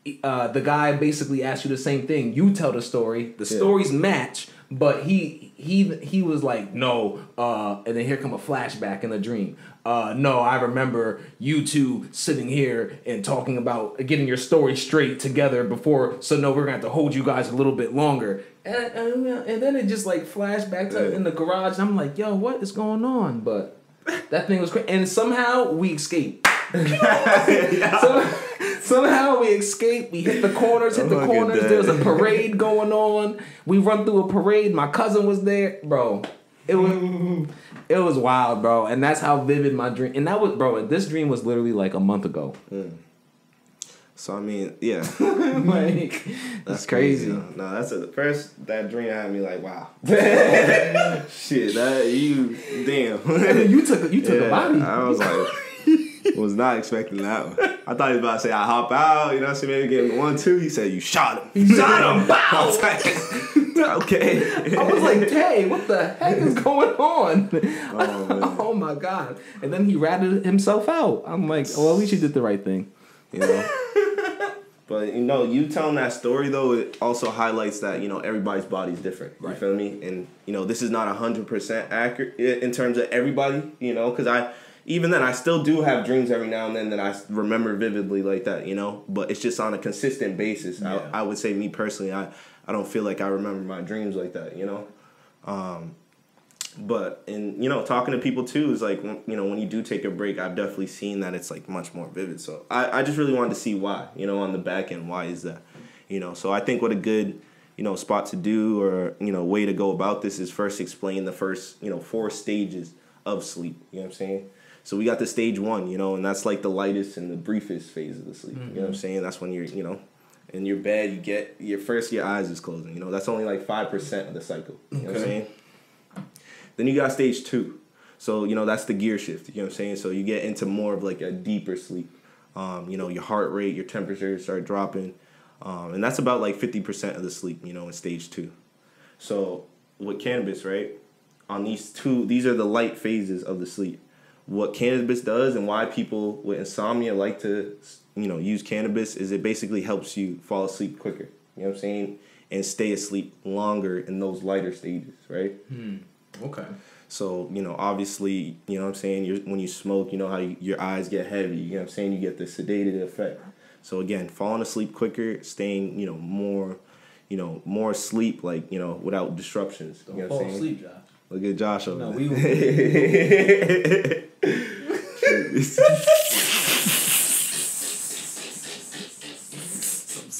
the guy basically asks you the same thing. You tell the story. The stories match, but he was like, no, and then here come a flashback in a dream. No, I remember you two sitting here and talking about getting your story straight together before. So no, we're gonna have to hold you guys a little bit longer. And then it just like flashed back to in the garage. And I'm like, yo, what is going on? But that thing was crazy. And somehow we escaped. Somehow we escaped. We hit the corners. There's a parade going on. We run through a parade. My cousin was there, bro. It was wild, bro. And that's how vivid my dream. And that was, bro. This dream was literally like a month ago. So I mean, yeah, like that's crazy. No, that dream had me like, wow, shit, that you damn. you took a body. I was like, was not expecting that one. I thought he was about to say I hop out, you know what I'm saying, maybe get him 1-2. He said you shot him. You shot him. Bow. Okay. I was like, hey, what the heck is going on? Oh my god! And then he ratted himself out. I'm like, well, at least you did the right thing, you know. But, you know, you telling that story, though, it also highlights that, you know, everybody's body's different. You feel me? And, you know, this is not 100% accurate in terms of everybody, you know, because I still do have dreams every now and then that I remember vividly like that, you know, but it's just on a consistent basis. Yeah. I would say, me personally, I don't feel like I remember my dreams like that, you know. But, and, you know, talking to people, too, is like, you know, when you do take a break, I've definitely seen that it's, like, much more vivid. So I just really wanted to see why, you know, on the back end, why is that, you know. So I think what a good, you know, spot to do or, you know, way to go about this is first explain the first, you know, 4 stages of sleep, you know what I'm saying? So we got the stage 1, you know, and that's, like, the lightest and the briefest phase of the sleep, you know what I'm saying? That's when you're, you know, in your bed, you get, your eyes is closing, you know. That's only, like, 5% of the cycle, you know what I'm saying? Then you got stage 2. So, you know, that's the gear shift. You know what I'm saying? So you get into more of like a deeper sleep. You know, your heart rate, your temperature start dropping. And that's about like 50% of the sleep, you know, in stage 2. So with cannabis, right, on these are the light phases of the sleep. What cannabis does and why people with insomnia like to, you know, use cannabis is it basically helps you fall asleep quicker. You know what I'm saying? And stay asleep longer in those lighter stages, right? Okay. So, you know, obviously, you know what I'm saying, when you smoke, you know how your eyes get heavy, you know what I'm saying, you get the sedated effect. So, again, falling asleep quicker, staying, you know, more asleep, like, you know, without disruptions. Don't you know fall what I'm saying? asleep, Josh. Look at Josh over there.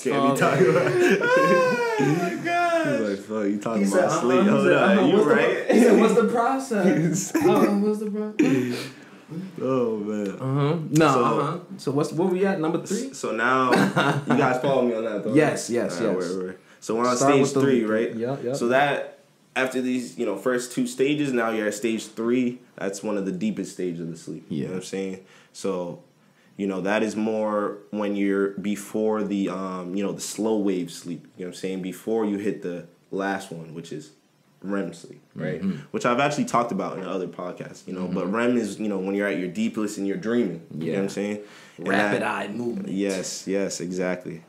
Can't be talking about oh my god. He's like, fuck, you talking about sleep. Hold on, you right? He said, what's the process? What's the process? Oh man. No. So what we at, number 3? So now you guys follow me on that though. Yes. Right. So we're on stage 3, right? Yeah. So that after these, you know, first 2 stages, now you're at stage 3. That's one of the deepest stages of the sleep. Yeah. You know what I'm saying? So, you know, that is more when you're before the, you know, the slow wave sleep. You know what I'm saying? Before you hit the last one, which is REM sleep, right? Mm-hmm. Which I've actually talked about in other podcasts, you know. Mm-hmm. But REM is, you know, when you're at your deepest and you're dreaming. Yeah. You know what I'm saying? Rapid eye movement. Yes, exactly.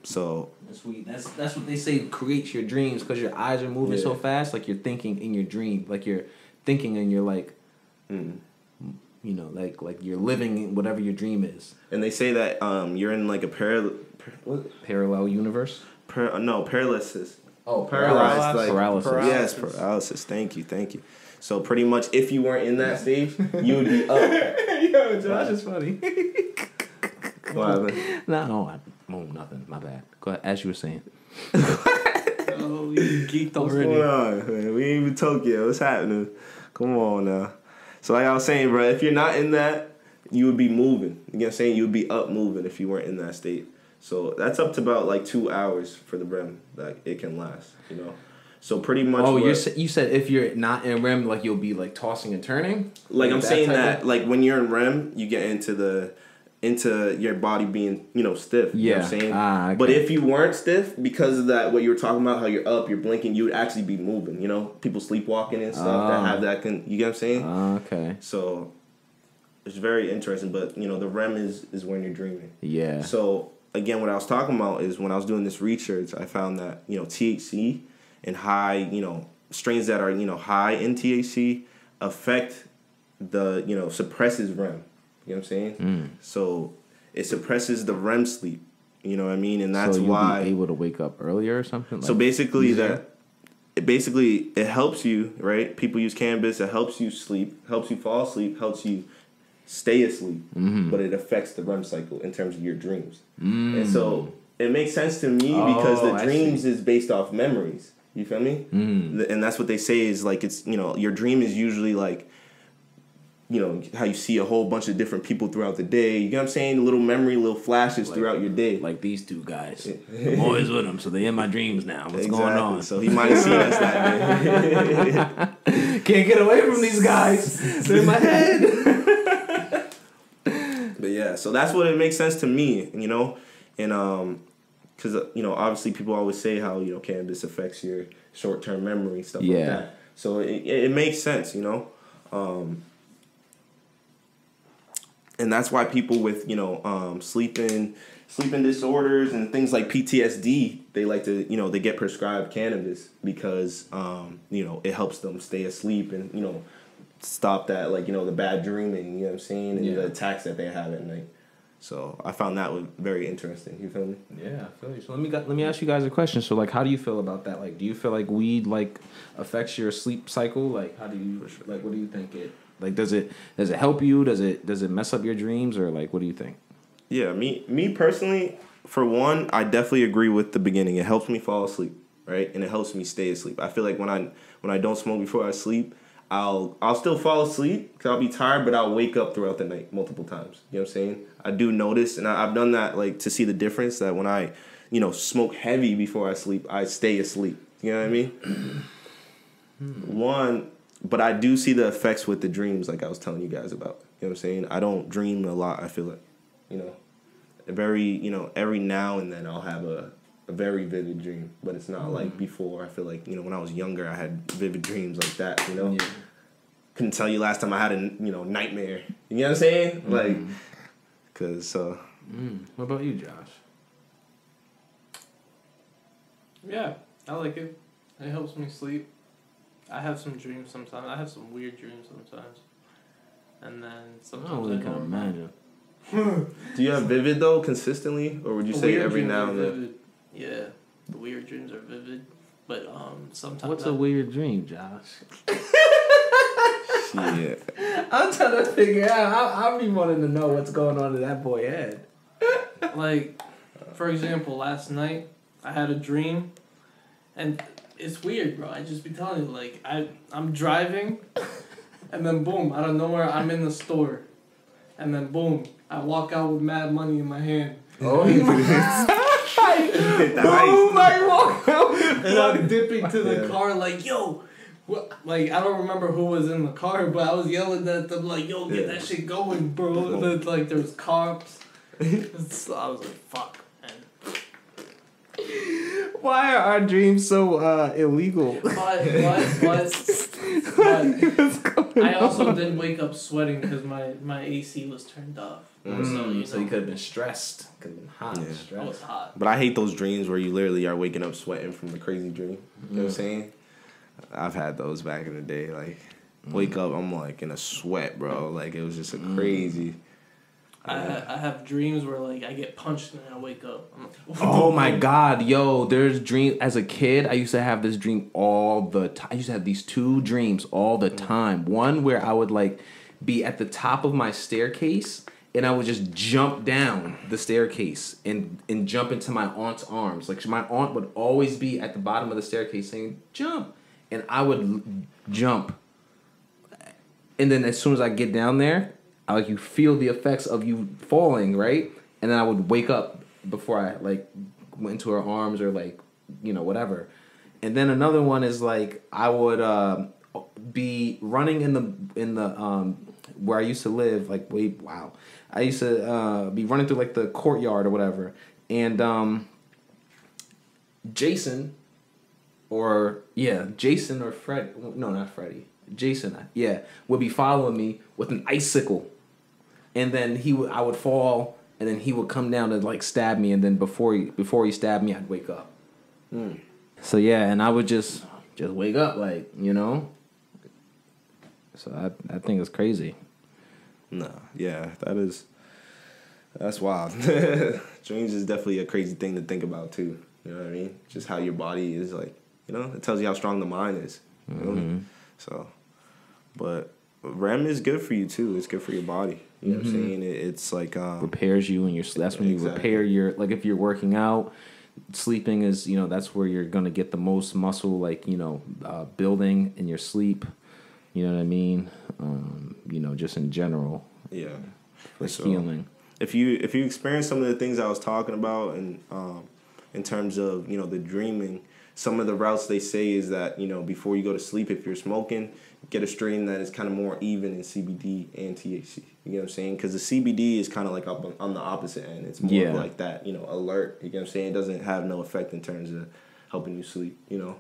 So that's what they say creates your dreams because your eyes are moving so fast, like you're thinking in your dream, like you're thinking and you're like, you know, like you're living in whatever your dream is. And they say that you're in like a parallel universe. Paralysis. Oh, paralyzed. Like, paralysis. Yes, paralysis. Thank you. So pretty much, if you weren't in that stage, you would be up. Yo, Josh is funny. What happened? No, nothing. My bad. Go ahead, as you were saying. Oh, we geeked already. What's going on, man? We ain't even Tokyo. What's happening? Come on now. So like I was saying, bro, if you're not in that, you would be moving. You know what I'm saying? You would be up moving if you weren't in that state. So that's up to about like 2 hours for the REM that it can last, you know. So pretty much. Oh, you said if you're not in REM, like you'll be like tossing and turning. Like I'm saying that, like when you're in REM, you get into your body being, you know, stiff. You know what I'm saying? Okay. But if you weren't stiff, because of that, what you were talking about, how you're up, you're blinking, you would actually be moving, you know? People sleepwalking and stuff that have that, you get what I'm saying? Okay. So, it's very interesting, but, you know, the REM is when you're dreaming. Yeah. So, again, what I was talking about is when I was doing this research, I found that, THC and high, strains that are, high in THC affect the, suppresses REM. You know what I'm saying? So it suppresses the REM sleep. You know what I mean? And that's why be able to wake up earlier or something. So basically it helps you, right? People use cannabis. It helps you sleep, helps you fall asleep, helps you stay asleep, but it affects the REM cycle in terms of your dreams. And so it makes sense to me because the dreams is based off memories. You feel me? And that's what they say is like it's your dream is usually like how you see a whole bunch of different people throughout the day. You know what I'm saying? Little memory, little flashes throughout your day. Like these two guys. I'm always with them, so they in my dreams now. What's going on? So he might have seen us that day. Can't get away from these guys. They're in my head. But yeah, so that's what it makes sense to me, and because obviously people always say how cannabis affects your short-term memory, stuff like that. So it makes sense, and that's why people with sleeping disorders and things like PTSD, they like to they get prescribed cannabis because it helps them stay asleep and stop that the bad dreaming, you know what I'm saying, and the attacks that they have at night. So I found that was very interesting. You feel me? Yeah, I feel you. So let me ask you guys a question. So like, how do you feel about that? Like, do you feel like weed affects your sleep cycle? Like, how do you what do you think it? Like, does it help you? Does it mess up your dreams, or like, what do you think? Yeah, me personally, for one, I definitely agree with the beginning. It helps me fall asleep, right, and it helps me stay asleep. I feel like when I don't smoke before I sleep, I'll still fall asleep because I'll be tired, but I'll wake up throughout the night multiple times. You know what I'm saying? I do notice, and I've done that to see the difference that when I smoke heavy before I sleep, I stay asleep. You know what I mean? One. But I do see the effects with the dreams, like I was telling you guys about. You know what I'm saying? I don't dream a lot, I feel like. Every now and then I'll have a very vivid dream. But it's not like before. I feel like, when I was younger, I had vivid dreams like that, Yeah. Couldn't tell you last time I had a, nightmare. You know what I'm saying? Like, because, What about you, Josh? Yeah, I like it. It helps me sleep. I have some dreams sometimes. I have some weird dreams sometimes. And then sometimes I can imagine. Do you have vivid, though, consistently? Or would you say every now and then? Yeah, the weird dreams are vivid. But sometimes... What's a weird dream, Josh? Shit. I'm trying to figure out. I'll be wanting to know what's going on in that boy's head. Like, for example, last night, I had a dream. And... it's weird, bro. I just be telling you, like, I'm driving, and then boom, out of nowhere, I'm in the store. And then boom, I walk out with mad money in my hand. Oh, boom, I walk out. And I'm dipping to the car like, yo, what? Like, I don't remember who was in the car, but I was yelling at them like, yo, get that shit going, bro. And then, like, there was cops. So I was like, fuck. Why are our dreams so illegal? But I also didn't wake up sweating because my AC was turned off. So you could have been stressed. Could have been hot. Yeah. Stressed. I was hot. But I hate those dreams where you literally are waking up sweating from the crazy dream. You know what I'm saying? I've had those back in the day. Like, wake up, I'm like in a sweat, bro. Like, it was just a crazy... I have dreams where like I get punched and I wake up. I'm like, oh my god, yo! There's dreams. As a kid, I used to have this dream all the time. I used to have these two dreams all the time. One where I would like be at the top of my staircase and I would just jump down the staircase and jump into my aunt's arms. Like my aunt would always be at the bottom of the staircase saying jump, and I would jump. And then as soon as I get down there, you feel the effects of you falling, right? And then I would wake up before I like went into her arms or like whatever. And then another one is like I would be running in the where I used to live. Like I used to be running through like the courtyard or whatever, and Jason or Fred. No, not Freddie. Jason, would be following me with an icicle. And then I would fall and then he would come down to like stab me, and then before he stabbed me, I'd wake up. So yeah, and I would just wake up, like, you know. So I think it's crazy. No, yeah, that's wild. Dreams is definitely a crazy thing to think about too. You know what I mean? Just how your body is, like, you know, it tells you how strong the mind is. You know? So, but REM is good for you too. It's good for your body. You know what I'm saying? It's like repairs you and that's when you repair your, like, if you're working out, sleeping is, you know, that's where you're gonna get the most muscle, like, you know, building in your sleep. You know what I mean? You know, just in general. Yeah. For healing. If you experience some of the things I was talking about, and in terms of, you know, the dreaming, some of the routes they say is that, you know, before you go to sleep, if you're smoking, get a strain that is kind of more even in CBD and THC. You know what I'm saying? Because the CBD is kind of like up on the opposite end. It's more like that, you know, alert. You know what I'm saying? It doesn't have no effect in terms of helping you sleep, you know?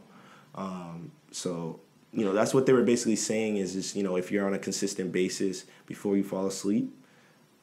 So, you know, that's what they were basically saying is just, you know, if you're on a consistent basis before you fall asleep,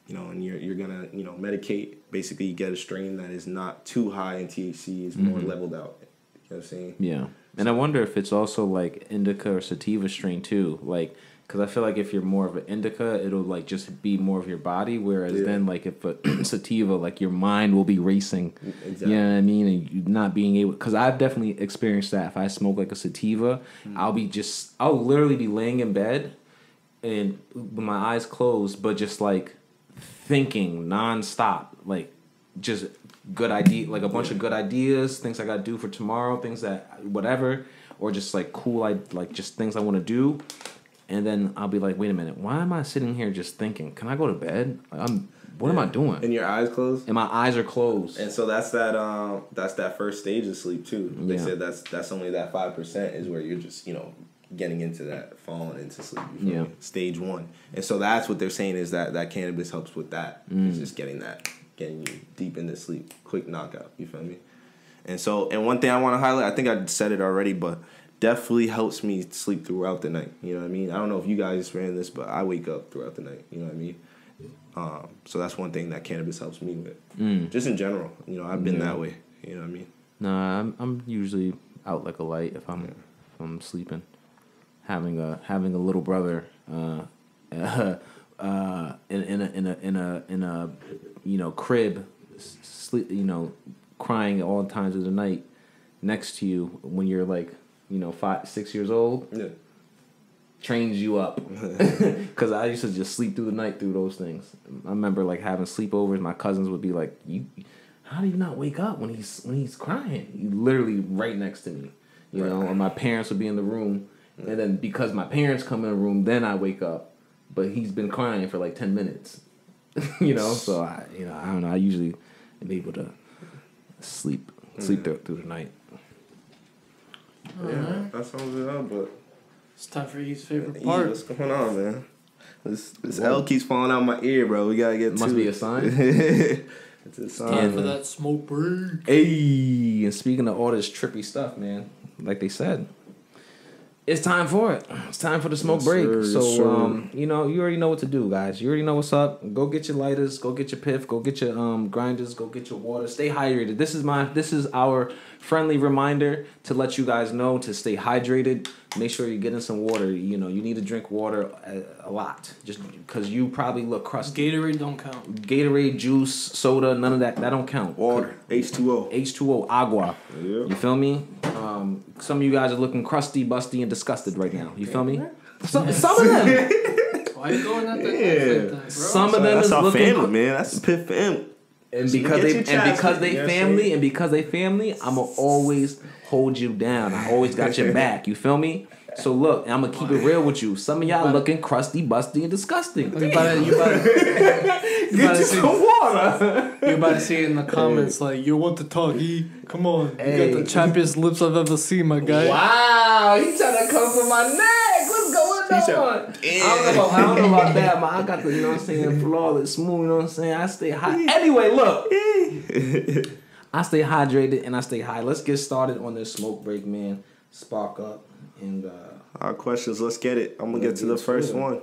you know, and you're gonna, you know, medicate, basically you get a strain that is not too high in THC, is more leveled out. You know what I'm saying? Yeah. And I wonder if it's also like indica or sativa strain too, like, because I feel like if you're more of an indica, it'll like just be more of your body, whereas then like if a sativa, like your mind will be racing. Exactly. You know what I mean? And you not being able, because I've definitely experienced that. If I smoke like a sativa, I'll literally be laying in bed and with my eyes closed, but just like thinking nonstop, like just good idea, like a bunch of good ideas, things I gotta do for tomorrow, things that whatever, or just like cool, like just things I want to do, and then I'll be like, wait a minute, why am I sitting here just thinking? Can I go to bed? What am I doing? And your eyes closed? And my eyes are closed. And so that's that first stage of sleep too. They said that's only that 5% is where you're just, you know, getting into that, falling into sleep. You feel me? Stage 1. And so that's what they're saying is that cannabis helps with that. It's just getting you deep into sleep, quick knockout. You feel me? And one thing I want to highlight, I think I said it already, but definitely helps me sleep throughout the night. You know what I mean? I don't know if you guys experience this, but I wake up throughout the night. You know what I mean? So that's one thing that cannabis helps me with. Just in general, you know, I've been that way. You know what I mean? Nah, I'm usually out like a light if I'm sleeping. Having a little brother in a you know, crib, sleep, you know, crying at all times of the night next to you when you're like, you know, 5, 6 years old. Yeah. Trains you up. Because I used to just sleep through the night through those things. I remember like having sleepovers. My cousins would be like, how do you not wake up when he's crying? You literally right next to me, you know. Or my parents would be in the room, and then because my parents come in the room, then I wake up. But he's been crying for like 10 minutes, you know. So I don't know. I usually am able to sleep through the night. Yeah, that sounds good. But it's time for E's favorite part. What's going on, man? This L keeps falling out my ear, bro. We gotta get. Must be a sign. It's a sign. Time for that smoke break. Hey, and speaking of all this trippy stuff, man, like they said, it's time for it. It's time for the smoke break. So, you know, you already know what to do, guys. You already know what's up. Go get your lighters. Go get your Piff. Go get your grinders. Go get your water. Stay hydrated. This is our friendly reminder to let you guys know to stay hydrated. Make sure you're getting some water. You know, you need to drink water a lot, just because you probably look crusty. Gatorade don't count. Gatorade, juice, soda, none of that don't count. Water, H2O, agua. Yep. You feel me? Some of you guys are looking crusty, busty, and disgusted right now. You feel me? Some of them. Why are you going at that? Bro? Some of them that's is our looking. Family, man. That's the Piff family. And because they family, I'ma always hold you down. I always got your back. You feel me? So look, I'm gonna keep it real with you. Some of y'all looking crusty, busty, and disgusting. You about to see some water. You about to see it in the comments like, you want to talk? Come on, you got the chappiest lips I've ever seen, my guy. Wow, he trying to come for my neck. What's going on? I don't know about that, but I got the, you know what I'm saying, flawless, smooth. You know what I'm saying? I stay high. Anyway, look. I stay hydrated and I stay high. Let's get started on this smoke break, man. Spark up and our questions. Let's get it. I'm gonna get to the first one.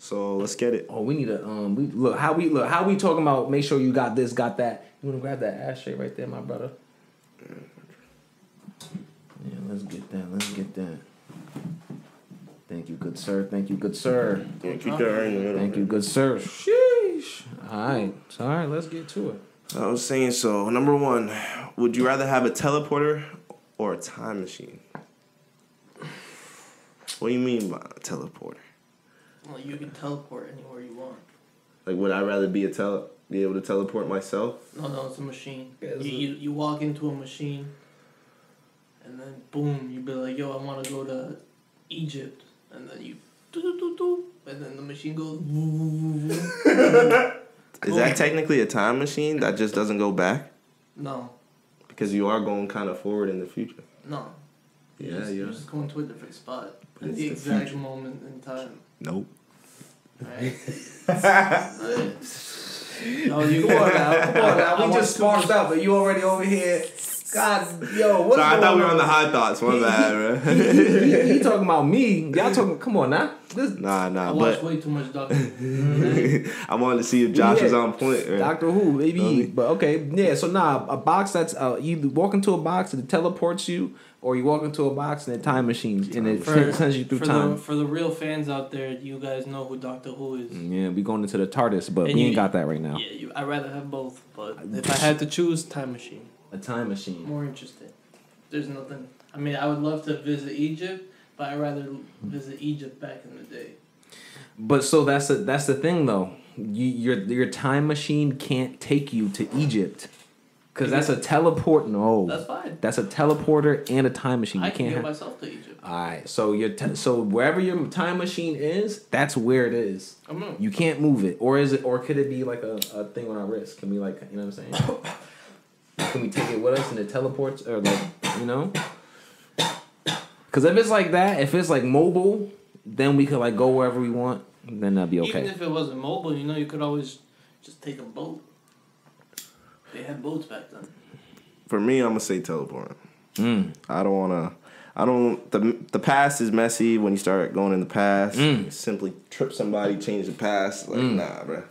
So let's get it. Oh, we need a how we talking about. Make sure you got this, got that. You wanna grab that ashtray right there, my brother? Yeah, let's get that. Thank you, good sir. Yeah, keep that right in the middle. Thank you, good sir. Sheesh. All right, let's get to it. I was saying, so number 1, would you rather have a teleporter or a time machine? What do you mean by a teleporter? Well, you can teleport anywhere you want. Like, would I rather be able to teleport myself? No, it's a machine. You walk into a machine, and then boom, you be like, yo, I want to go to Egypt, and then you do, and then the machine goes. Is that technically a time machine that just doesn't go back? No. Because you are going kind of forward in the future. No. You're just going to a different spot But at the exact moment in time. Nope. Right? No, you come on now. We just sparked up, but you already over here. God, yo, what's I thought we were on the high thoughts. My bad, bro. He talking about me. Y'all talking? Come on now. Nah. I watch way too much Doctor Who. I wanted to see if Josh was on point. Right? Doctor Who, maybe. But okay, yeah. So a box that's you walk into a box and it teleports you, or you walk into a box and it time machines and it sends you through time. For the real fans out there, you guys know who Doctor Who is. Yeah, we going into the TARDIS, but we ain't got that right now. Yeah, I'd rather have both. But if I had to choose, time machine. A time machine. More interesting. There's nothing. I mean, I would love to visit Egypt, but I'd rather visit Egypt back in the day. But so that's the thing though. Your time machine can't take you to Egypt. Because that's a teleport. No. That's fine. That's a teleporter and a time machine. I can get myself to Egypt. Alright, so so wherever your time machine is, that's where it is. You can't move it. Or could it be like a thing on our wrist? Can we like, you know what I'm saying? Can we take it with us and it teleports? Or like, you know? Because if it's like that, if it's like mobile, then we could like go wherever we want. Then that'd be okay. Even if it wasn't mobile, you could always just take a boat. They had boats back then. For me, I'm gonna say teleport. I don't wanna. The past is messy when you start going in the past. Simply trip somebody, change the past. Like nah, bro.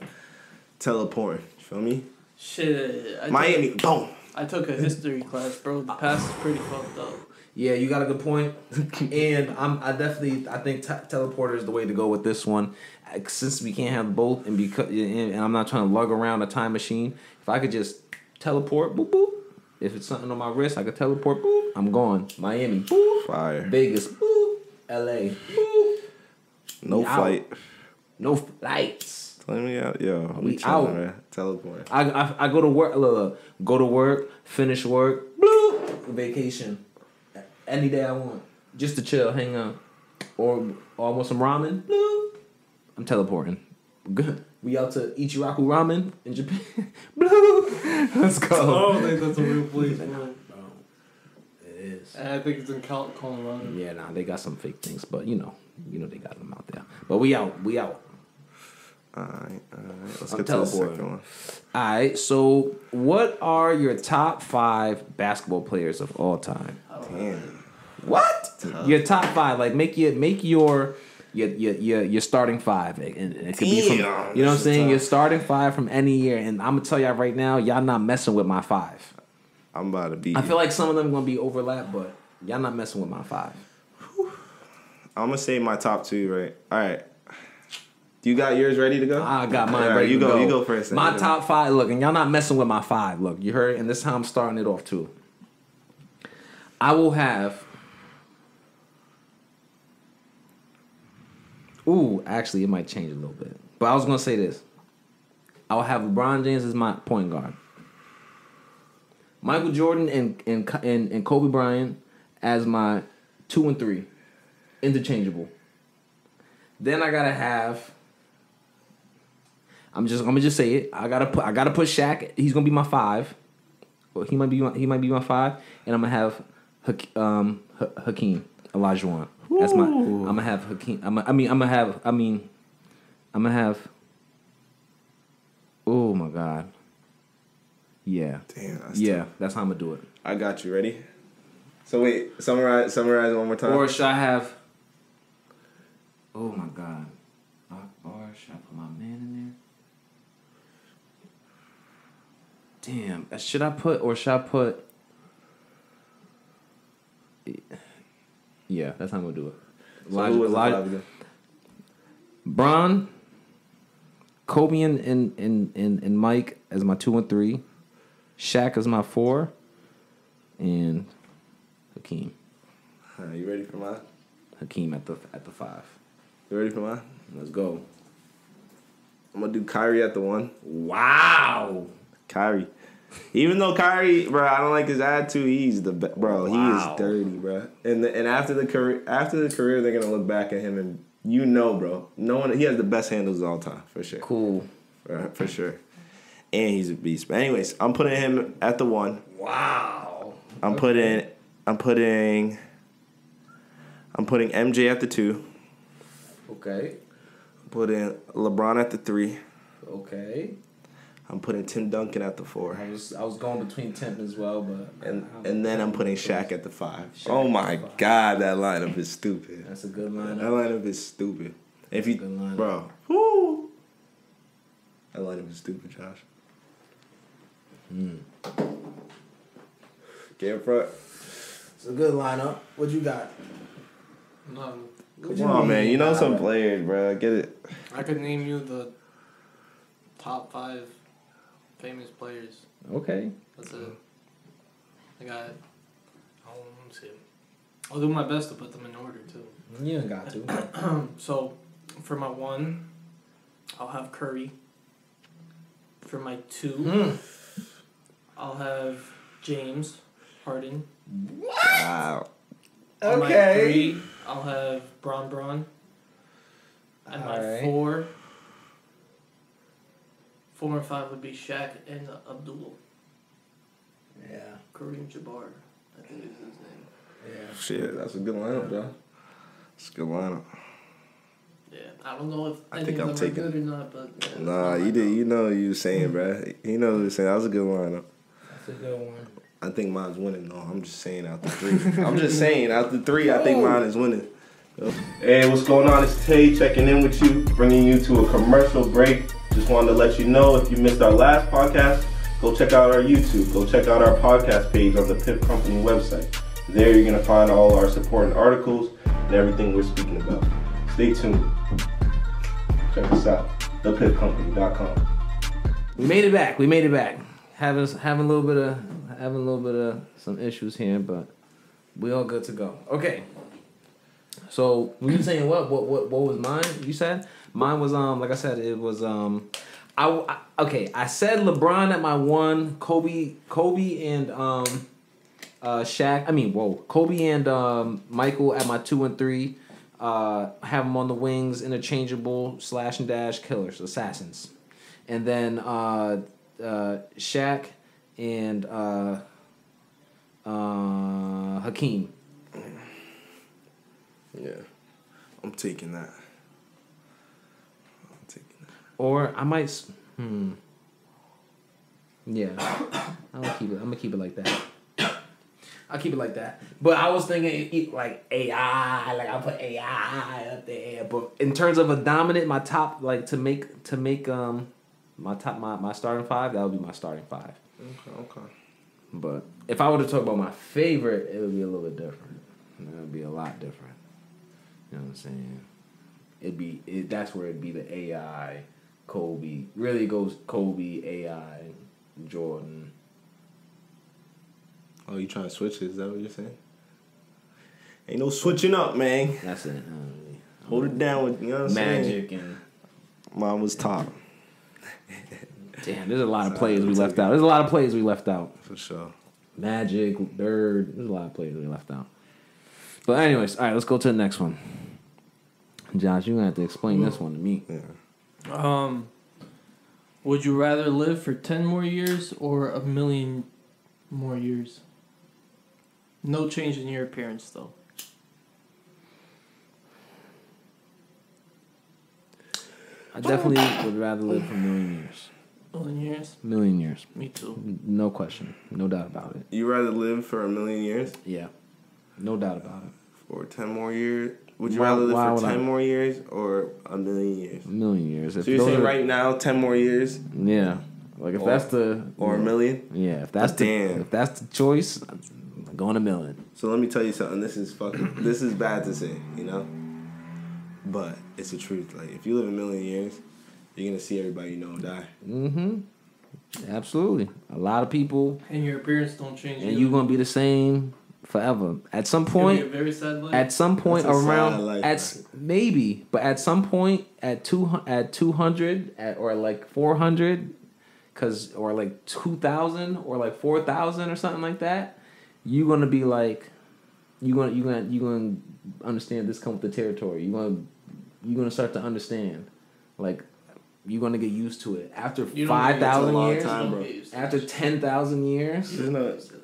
Teleporting. You feel me? Shit. Miami. Boom. I took a history class, bro. The past is pretty fucked up. Yeah, you got a good point. And I think teleporter is the way to go with this one. Since we can't have both, and I'm not trying to lug around a time machine. If I could just teleport, boop boop. If it's something on my wrist, I could teleport, boop. I'm gone. Miami, boop. Fire. Vegas, boop. LA, boop. No flight. No flights. Let me out, yo. We out. Man. Teleport. I go to work. Go to work. Finish work. Bloop. Vacation. Any day I want. Just to chill, hang out. Or I want some ramen. Bloop. I'm teleporting. Good. We out to Ichiraku Ramen in Japan. Bloop. Let's go. I don't think that's a real place, bro. It is. And I think it's in Colorado. Yeah, nah, they got some fake things, but you know they got them out there. But we out. Alright. Let's get to the second one. Alright, so what are your top 5 basketball players of all time? Damn. What? Tough. Your top 5. Like make your starting 5. And it could be from, you know what I'm saying? Tough. Your starting 5 from any year. And I'm gonna tell y'all right now, y'all not messing with my 5. I'm about to be. I feel like some of them gonna be overlap, but y'all not messing with my 5. I'm gonna say my top 2, right? Alright. You got yours ready to go? I got mine ready to go. You go first. My top 5, look, and y'all not messing with my 5. Look, you heard? And this is how I'm starting it off, too. I will have... Ooh, actually, it might change a little bit. But I was going to say this. I'll have LeBron James as my point guard. Michael Jordan and Kobe Bryant as my 2 and 3. Interchangeable. Then I got to have... I'm gonna just say it. I gotta put Shaq. He's gonna be my 5. Well, he might be my 5, and I'm gonna have Hakeem Olajuwon. That's my. I'm gonna have Hakeem. I'm gonna have. Oh my God. Yeah. Damn. Tough. That's how I'm gonna do it. I got you. Ready? So wait. Summarize one more time. Or should I have? Oh my God. Should I put my man in there? Damn. Should I put... Yeah, that's how I'm going to do it. So who was the 5 again? Bron, Kobe and Mike as my 2 and 3. Shaq as my 4. And Hakeem. You ready for mine? Hakeem at the 5. You ready for mine? Let's go. I'm gonna do Kyrie at the 1. Wow. Kyrie. Even though Kyrie, bro, I don't like his attitude. He's the bro. Wow. He is dirty, bro. And after the career, they're gonna look back at him and bro, he has the best handles of all time for sure. Cool. For sure. And he's a beast. But anyways, I'm putting him at the 1. Wow. I'm putting MJ at the 2. Okay. I'm putting LeBron at the 3. Okay. I'm putting Tim Duncan at the 4. I was going between Tim as well, but and then I'm putting Shaq at the 5. Oh my God, that lineup is stupid. That's a good lineup. That lineup is stupid. If you, bro, that lineup is stupid, Josh. Get in front. It's a good lineup. What you got? None. Come on, man. You know some players, bro. Get it. I could name you the top 5 famous players. Okay. That's it. I got. Let me see. I'll do my best to put them in order too. You ain't got to. So, for my 1, I'll have Curry. For my 2, I'll have James Harden. Wow. On my 3, I'll have Bron. And my 4 and 5 would be Shaq and Abdul. Yeah. Kareem Jabbar, I think is his name. Yeah. Shit, that's a good lineup, though. It's a good lineup. Yeah, I don't know if I any think of I'm them taking. are good or not, but yeah, Nah, you did. You know what you were saying, bro. You know what you were saying. That was a good lineup. That's a good one. I think mine's winning, though. I'm just saying out the 3. I'm just saying out the 3, I think mine is winning. Hey, what's going on? It's Tay checking in with you, bringing you to a commercial break. Just wanted to let you know if you missed our last podcast, go check out our YouTube. Go check out our podcast page on the Piff Company website. There you're going to find all our supporting articles and everything we're speaking about. Stay tuned. Check us out, thepiffcompany.com. We made it back. Having a little bit of some issues here, but we all good to go. Okay. So were you saying what was mine? You said mine was I said it was I said LeBron at my 1, Kobe and Shaq. Kobe and Michael at my 2 and 3. Have them on the wings, interchangeable slash and dash killers, assassins, and then Shaq and Hakeem. Yeah, I'm taking that. Or I might. Yeah, I'm gonna keep it like that. I'll keep it like that. But I was thinking like AI, like I'll put AI up there. But in terms of a dominant, my top to make my starting 5, that would be my starting 5. Okay. But if I were to talk about my favorite, it would be a little bit different. It would be a lot different. You know what I'm saying? That's where it'd be the AI, Kobe. Really goes Kobe, AI, Jordan. Oh, you trying to switch it? Is that what you're saying? Ain't no switching up, man. That's it. Hold it down with, you know what I'm saying? Magic and... Mine was top. Damn, there's a lot of players we left out. For sure. Magic, Bird. There's a lot of players we left out. But anyways, all right, let's go to the next one. Josh, you're going to have to explain this one to me. Yeah. Would you rather live for 10 more years or 1 million more years? No change in your appearance, though. I definitely would rather live for 1 million years. 1 million years? 1 million years. Me too. No question. No doubt about it. You rather live for 1 million years? Yeah. No doubt about it. or 10 more years? Would you rather live for 10 more years or a million years? A million years. So you're saying right now, 10 more years? Yeah. Like if that's the or a million? Yeah, if that's the choice, I'm going a million. So let me tell you something. This is bad to say, you know? But it's the truth. Like if you live a million years, you're gonna see everybody you know die. Mm-hmm. Absolutely. A lot of people. And your appearance don't change. And you're gonna be the same forever. At some point, a very sad life. At some point around life, maybe, but at some point at 200 or like 400, or like 2,000 or like 4,000 or something like that, you're gonna be like, you're gonna understand this comes with the territory. You're gonna start to understand, like. You're gonna get used to it after 5,000 years. After 10,000 years,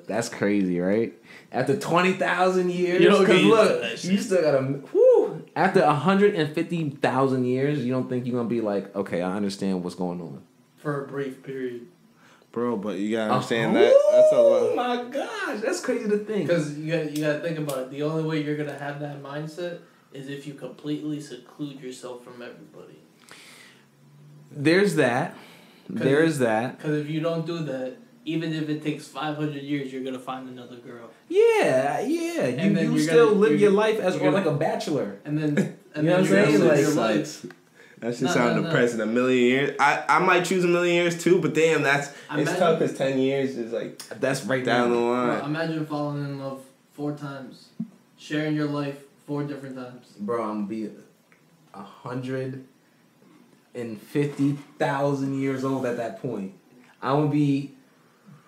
that's crazy, right? After 20,000 years, because look, you still gotta. Whoo, after 150,000 years, you don't think you're gonna be like, okay, I understand what's going on for a brief period, bro. But you gotta understand that. That's a lot. Oh my gosh, that's crazy to think. Because you gotta think about it. The only way you're gonna have that mindset is if you completely seclude yourself from everybody. There's that. There is that. Because if you don't do that, even if it takes 500 years, you're gonna find another girl. Yeah. You still live your life as like a bachelor. And then you know what I'm saying? Like your life. That should sound depressing. A million years. I might choose a million years too, but damn, it's tough because 10 years is like that's right down the line. Bro, imagine falling in love 4 times, sharing your life 4 different times. Bro, I'm gonna be 150,000 years old at that point. I'm gonna be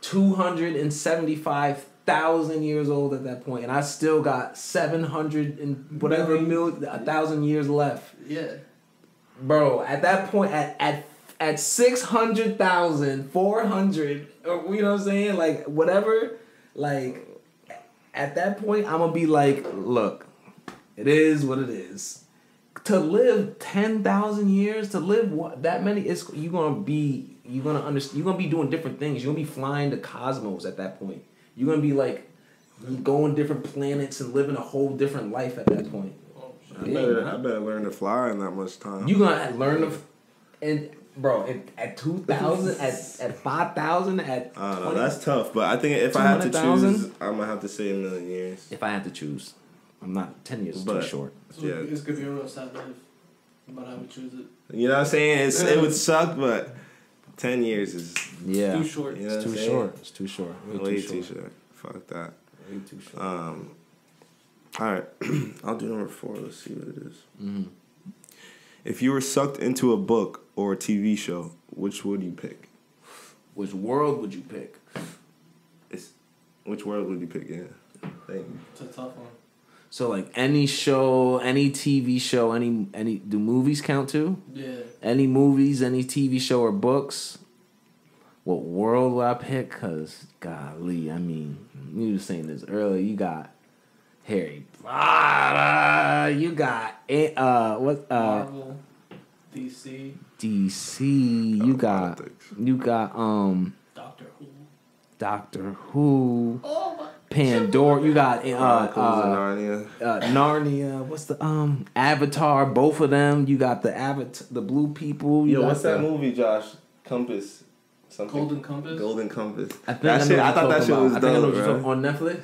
275,000 years old at that point, and I still got 700 and whatever 1,000 years left. Yeah, bro. At that point, at 600,000, 400, or you know what I'm saying, like whatever, like at that point, I'm gonna be like, look, it is what it is. To live 10,000 years, to live that many, you're gonna be doing different things. You're gonna be flying the cosmos at that point. You're gonna be like going different planets and living a whole different life at that point. I better learn to fly in that much time. You gonna learn to, and bro, at 2,000, at 5,000, at 20, that's tough. But I think if I had to choose, I'm gonna have to say a million years. If I had to choose. I'm not 10 years too short. So yeah, it's gonna be a real sad life, but I would choose it. You know what I'm saying? It would suck, but 10 years is too short. You know it's too short. It's too short. Way too short. Fuck that. Way too short. All right, I'll do number 4. Let's see what it is. Mm-hmm. If you were sucked into a book or a TV show, which would you pick? Which world would you pick? Which world would you pick? Yeah. Thank you. It's a tough one. So like any show, any TV show, any do movies count too? Yeah. Any movies, any TV show or books? What world would I pick? Cause golly, I mean, you were saying this earlier. You got Harry Potter. You got Marvel, DC. You got Doctor Who. Oh my. Pandora, you got Narnia. What's the Avatar? Both of them. You got the blue people. What's that movie, Josh? Compass. Something. Golden Compass. Golden Compass. I thought that shit was dope, bro. On Netflix.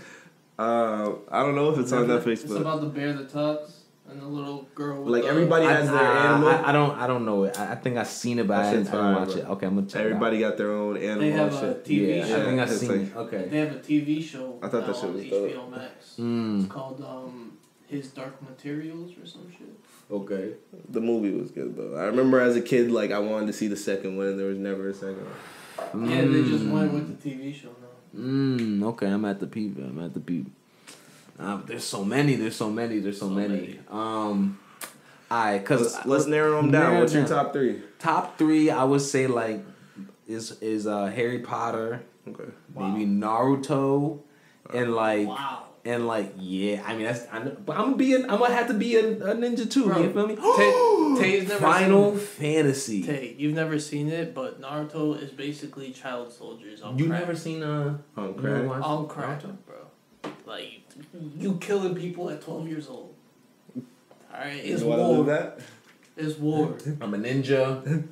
I don't know if it's on Netflix, but it's about the bear that talks. And the little girl with like everybody has their animal. I don't know it. I think I've seen it, but I didn't watch it. Okay, I'm gonna check everybody got their own animal. They have a TV show. I think I've seen it. Okay. They have a TV show. I thought that shit was dope. HBO Max. It's called His Dark Materials or some shit. Okay. The movie was good though. I remember as a kid, like I wanted to see the second one, and there was never a second one. Yeah, they just went with the TV show now. Okay, I'm at the peep. There's so many. Alright, cause let's narrow them down. What's your top 3? Top 3, I would say like is Harry Potter. Okay. Maybe Naruto, and like and like yeah. I mean but I'm gonna have to be a ninja too. Bro, you feel me? Tay's never Final Fantasy. Tay, you've never seen it, but Naruto is basically child soldiers on You crack. Never seen on crack? On crack, bro. Like you killing people at 12 years old. Alright, it's you wanna war. live that? It's war. I'm a ninja.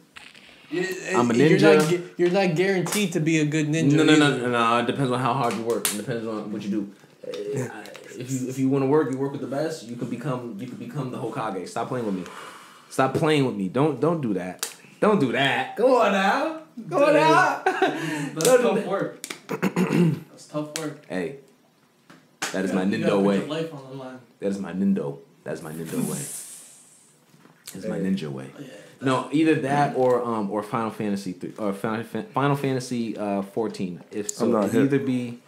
I'm a ninja. You're not guaranteed to be a good ninja. No. It depends on how hard you work. It depends on what you do. If you want to work, you work with the best. You could become the Hokage. Stop playing with me. Stop playing with me. Don't do that. Don't do that. Go on now. Go on now. That's tough work. That's tough work. Hey, that is my Nindo way. Put your life on the line. That is my Nindo. That's my Nindo way. It's my ninja way. Yeah, no, either that or Final Fantasy 3 or Final Fantasy 14. If so, it'd either be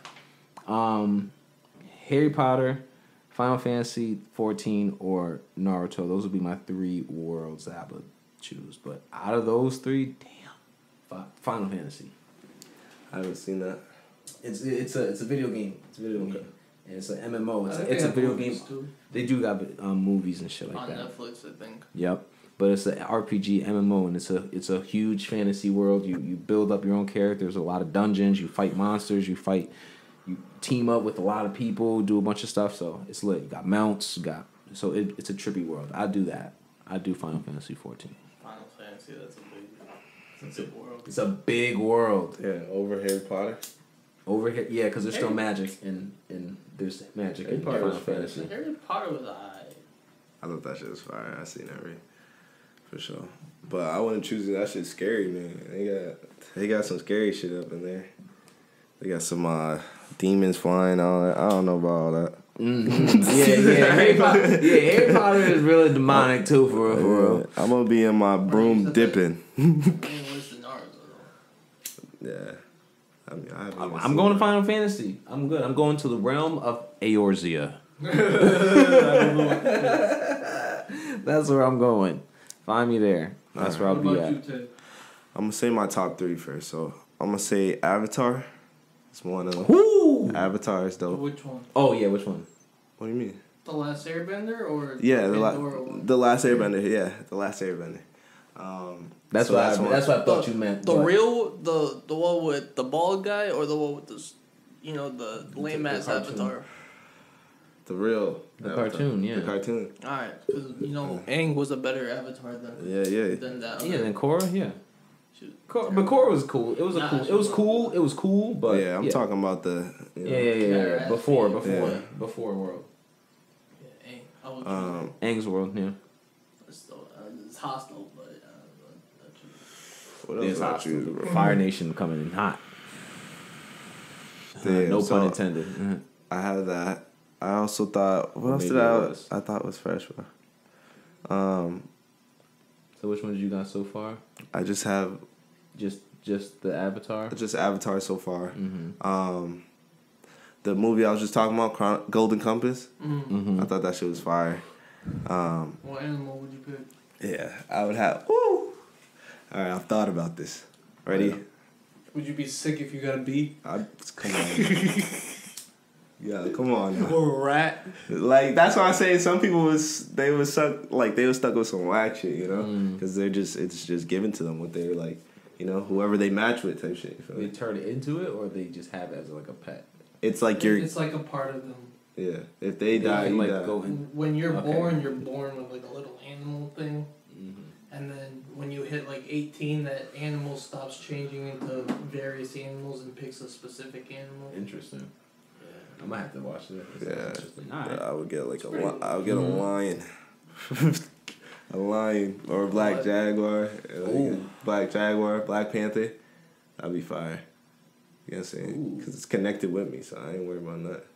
Harry Potter, Final Fantasy 14, or Naruto. Those would be my 3 worlds that I would choose. But out of those 3, damn, Final Fantasy. I haven't seen that. It's a video game. It's a video game. And it's an MMO. It's a video game. Too. They do got movies and shit like that. On Netflix, I think. Yep. But it's an RPG MMO, and it's a huge fantasy world. You build up your own characters. A lot of dungeons. You fight monsters. You team up with a lot of people. Do a bunch of stuff. So it's lit. You got mounts. It's a trippy world. I do that. I do Final Fantasy 14. Final Fantasy. That's a big world. It's a big world. Yeah, over Harry Potter. Over here, yeah, because there's still magic and there's magic in Final Fantasy. Harry Potter was alright. I thought that shit was fire. I seen that for sure. But I wouldn't choose it. That shit's scary, man. They got some scary shit up in there. They got some demons flying on it. I don't know about all that. Mm-hmm. Yeah. Harry Potter is really demonic too, for real. I'm gonna be in my broom dipping. Yeah. I mean, I'm going to Final Fantasy. I'm good. I'm going to the realm of Eorzea. That's where I'm going. Find me there. That's where I'll be at. I'm going to say my top 3 first. So I'm going to say Avatar. It's one of them. Woo! Avatar is dope. Which one? Oh, yeah, which one? What do you mean? The Last Airbender or the Last Airbender. Yeah, the Last Airbender. That's what I thought you meant. The one with the bald guy, or the one with the lame ass Avatar. The real cartoon, yeah. The cartoon. All right, because Aang was a better Avatar than that. Yeah, than Korra, yeah. But Korra was cool. It was cool. But yeah, I'm talking about the. Yeah. Before world. Yeah, Aang. Aang's world, yeah. It's hostile, but. What else about you, bro? Fire Nation coming in hot. Damn, no pun intended. Mm-hmm. I had that. I also thought. What else I thought was fresh, bro? So which ones you got so far? I just have. Just the Avatar. Just Avatar so far. Mm-hmm. The movie I was just talking about, Golden Compass. Mm-hmm. I thought that shit was fire. What animal would you pick? Yeah, I would have. Woo! All right, I've thought about this. Ready? Would you be sick if you got a bee? Come on. Yeah, come on. Now. Or a rat? Like, that's why I say some people they was stuck with some whack shit, because it's just given to them what they're like, whoever they match with type shit. They turn into it, or they just have it as like a pet. It's like it's like a part of them. Yeah, if they die, you die. When you're born with like a little animal thing. And then when you hit like 18, that animal stops changing into various animals and picks a specific animal. Interesting. Yeah, I might have to watch it. Yeah, I would get like I would get a lion, a lion or a black jaguar, Black Panther. That'd be fire. You know what I'm saying? Because it's connected with me, so I ain't worried about that.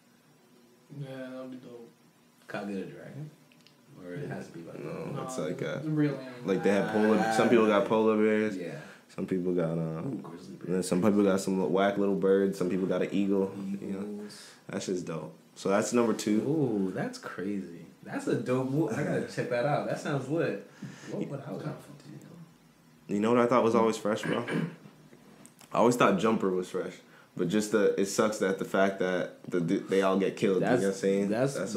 Yeah, that'd be dope. Can't get a dragon. Or it has to be like it's like the real animal. Like they have polar. Some people got polar bears. Yeah. Some people got grizzly bears. And then some people got some whack little birds. Some people got an eagle. That's just dope. So that's number 2. Ooh, that's crazy. That's a dope movie. I gotta check that out. That sounds lit. What else? You know what I thought was always fresh, bro? I always thought Jumper was fresh. But just it sucks that the fact that they all get killed. You know what I'm saying? That's just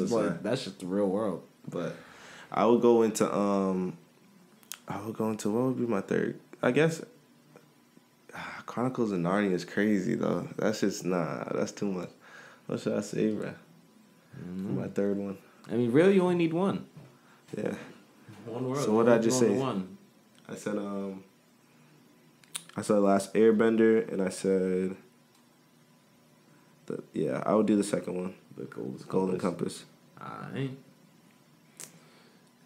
the real world. But I would go into what would be my third? I guess Chronicles of Narnia is crazy though. That's just that's too much. What should I say, bro? My third one. I mean, really, you only need one. Yeah. One world. So what did I just say? One. I said Last Airbender, and I said I would do the second one. The Golden Compass. Alright.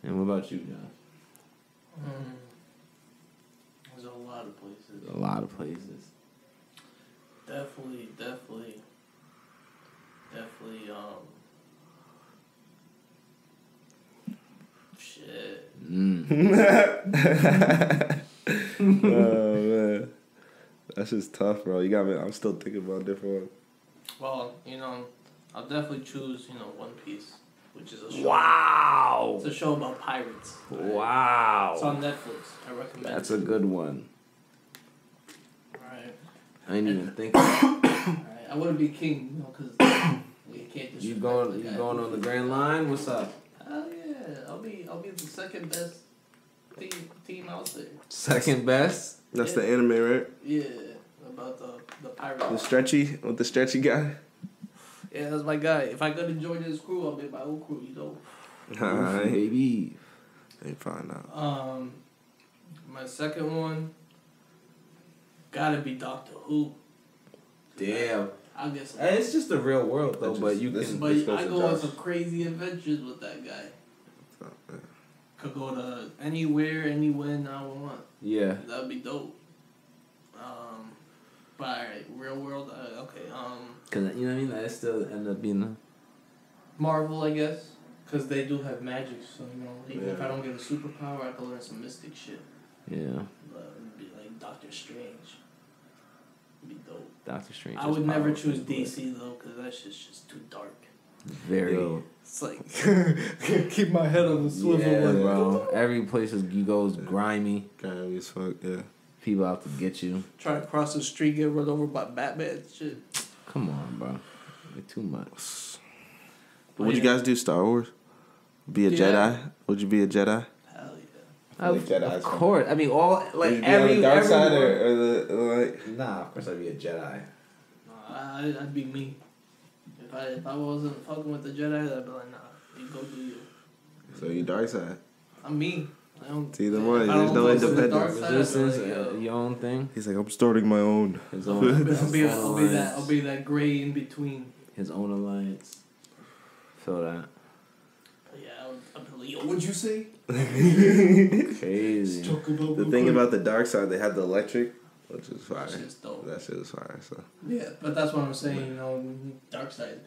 And what about you, Josh? There's a lot of places. A lot of places. Definitely. Shit. Oh man, that's just tough, bro. You got me. I'm still thinking about different ones. Well, I'll definitely choose, One Piece, which is a show. Wow. It's a show about pirates. Right? Wow. It's on Netflix. I recommend. That's a good one. Alright. I didn't even think of that. Alright, I wouldn't be king, because you can't disrespect You going on the Grand Line? What's up? Hell yeah. I'll be the second best team out there. Second best? That's the anime, right? Yeah, about the pirate. The stretchy guy. Yeah, that's my guy. If I go to join his crew, I'll be my own crew, Alright, baby. Ain't find out. My second one gotta be Doctor Who. Damn. I guess. It's just the real world though, but you can. But I go on some crazy adventures with that guy. Could go to anywhere, anywhen I want. Yeah. That'd be dope. But alright, real world. Okay. Cause you know what I mean. That still end up being Marvel, I guess, cause they do have magic. So even if I don't get a superpower, I can learn some mystic shit. Yeah. But it'd be like Doctor Strange. It'd be dope. Doctor Strange. I would never choose DC though, cause that shit's just too dark. Very. It's like keep my head on the swivel. Yeah, bro. Every place you go is grimy. Grimy as fuck. Yeah. People out to get you. Try to cross the street, get run over by Batman. Shit. Come on, bro. You're too much. Would you guys do Star Wars? Be a Jedi? Would you be a Jedi? Hell yeah. Of course. I mean, all like Would you every be on the dark side everyone. or the like. Nah, of course I'd be a Jedi. I'd be me. If I wasn't fucking with the Jedi, I'd be like, nah, you go do you. So you dark side. I'm me. I don't. It's either one. There's no independence. Resistance, your own thing. He's like, I'm starting my own. His own. I'll be that gray in between. His own alliance. Feel that. But yeah, I'd be like, yo, what'd you say? Crazy. The thing about the dark side, they had the electric, which is fire. That shit's dope. That shit is fire. So. Yeah, but that's what I'm saying. Dark side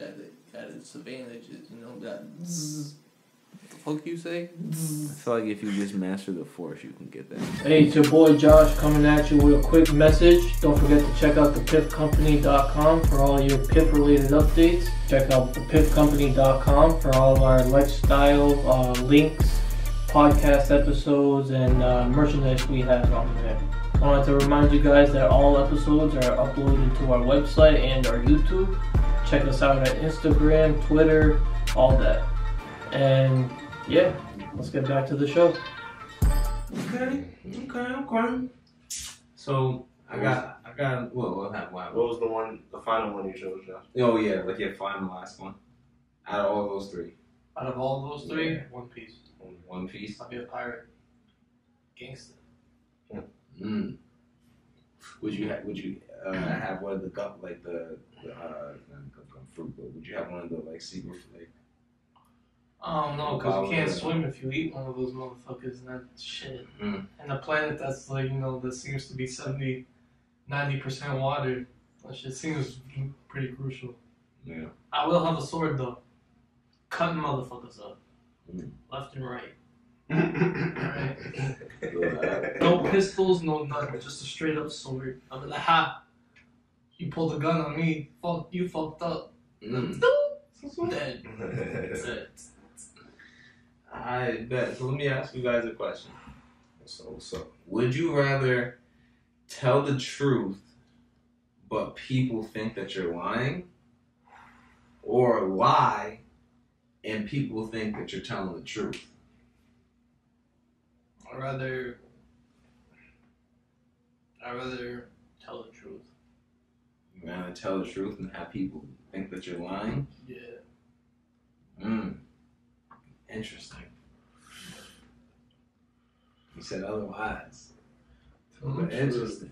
got its advantages. Got. What the fuck you say? I feel like if you just master the Force, you can get that. Hey, it's your boy Josh coming at you with a quick message. Don't forget to check out thepiffcompany.com for all your Piff related updates. Check out thepiffcompany.com for all of our lifestyle links, podcast episodes, and merchandise we have on there. I wanted to remind you guys that all episodes are uploaded to our website and our YouTube. Check us out at Instagram, Twitter, all that. And yeah, let's get back to the show. Okay. So I got. What happened? What was the final one you showed, Josh? Oh yeah, like your final last one. Out of all those three. Out of all those three, Yeah. One Piece. One Piece. I'll be a pirate. Gangster. Would you have one of the fruit? But would you have one of the like secret like? Oh no, because you can't swim if you eat one of those motherfuckers. And that shit. And a planet that's like that seems to be 70-90% water. That shit seems pretty crucial. Yeah. I will have a sword though. Cutting motherfuckers up. Left and right. Alright. No pistols, no nothing. Just a straight up sword. I'll be like, ha! You pulled a gun on me. Fuck, you fucked up. Dead. That's it. I bet. So let me ask you guys a question. What's up? Would you rather tell the truth, but people think that you're lying, or lie and people think that you're telling the truth? I'd rather tell the truth. You rather tell the truth and have people think that you're lying? Yeah. Interesting. You said otherwise. Interesting.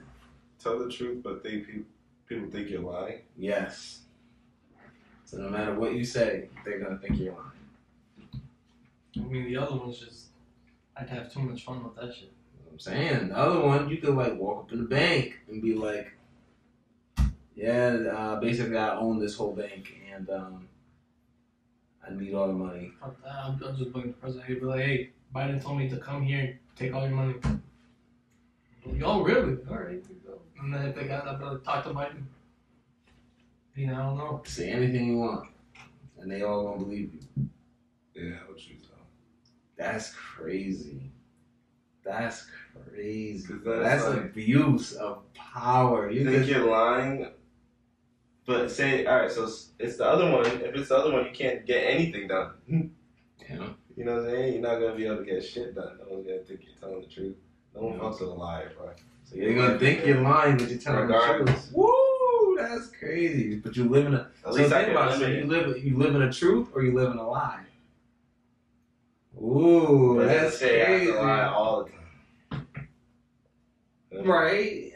Tell the truth, but people think you're lying. Yes. So no matter what you say, they're gonna think you're lying. I mean, the other one's just, I'd have too much fun with that shit. I'm saying, the other one, you could like walk up in the bank and be like, yeah, basically I own this whole bank and I need all the money. Fuck that. I'm just looking at the president. He'd be like, hey, Biden told me to come here and take all your money. Like, oh, really? All right. And then if they got that, better talk to Biden. I don't know. Say anything you want, and they all gonna believe you. Yeah, what you know. That's crazy. That's crazy. That's like, abuse of power. You think you're lying, but say, all right, so it's the other one. If it's the other one, you can't get anything done. Yeah. You know what I'm saying? You're not gonna be able to get shit done. No one's gonna think you're telling the truth. No one fucks with a liar, bro. So you're gonna think you're lying, but you're telling the truth. Woo, that's crazy. But you live in a. At least think about it. You live in a truth, or you live in a lie. Ooh, but that's crazy. I have to lie all the time. Right.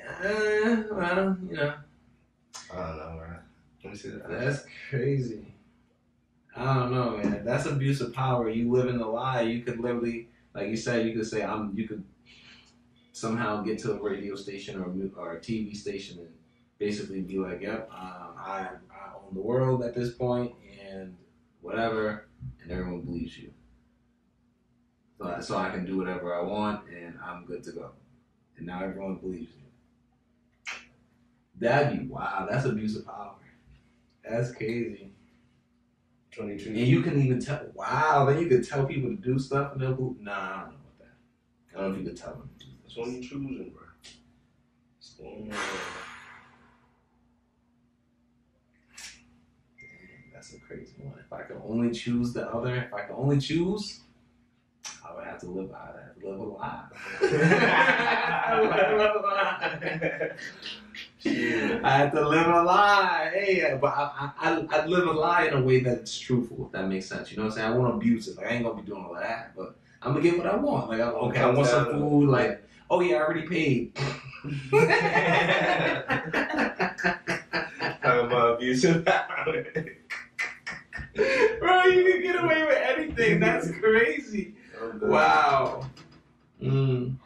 Well, you know. I don't know, man. Let me see that. That's crazy. I don't know, man. That's abuse of power. You live in the lie. You could literally, like you said, you could say, you could somehow get to a radio station or a TV station and basically be like, yep, I own the world at this point and whatever, and everyone believes you. So I can do whatever I want and I'm good to go. And now everyone believes you. That'd be wow. That's abuse of power. That's crazy. 22. And you can even tell. Wow. Then you could tell people to do stuff and they'll believe. Nah, I don't know about that. I don't know if you could tell them. That's what you're choosing, bro. What's going on? Damn, that's a crazy one. If I could only choose the other, I would have to live a lie. I had to live a lie. Hey, but I'd live a lie in a way that's truthful, if that makes sense. You know what I'm saying? I won't abuse it. Like, I ain't gonna be doing all of that, but I'm gonna get what I want. Like, I want some food. Like, oh yeah, I already paid. Talking about abusive power. Bro, you can get away with anything. That's crazy. Wow. Move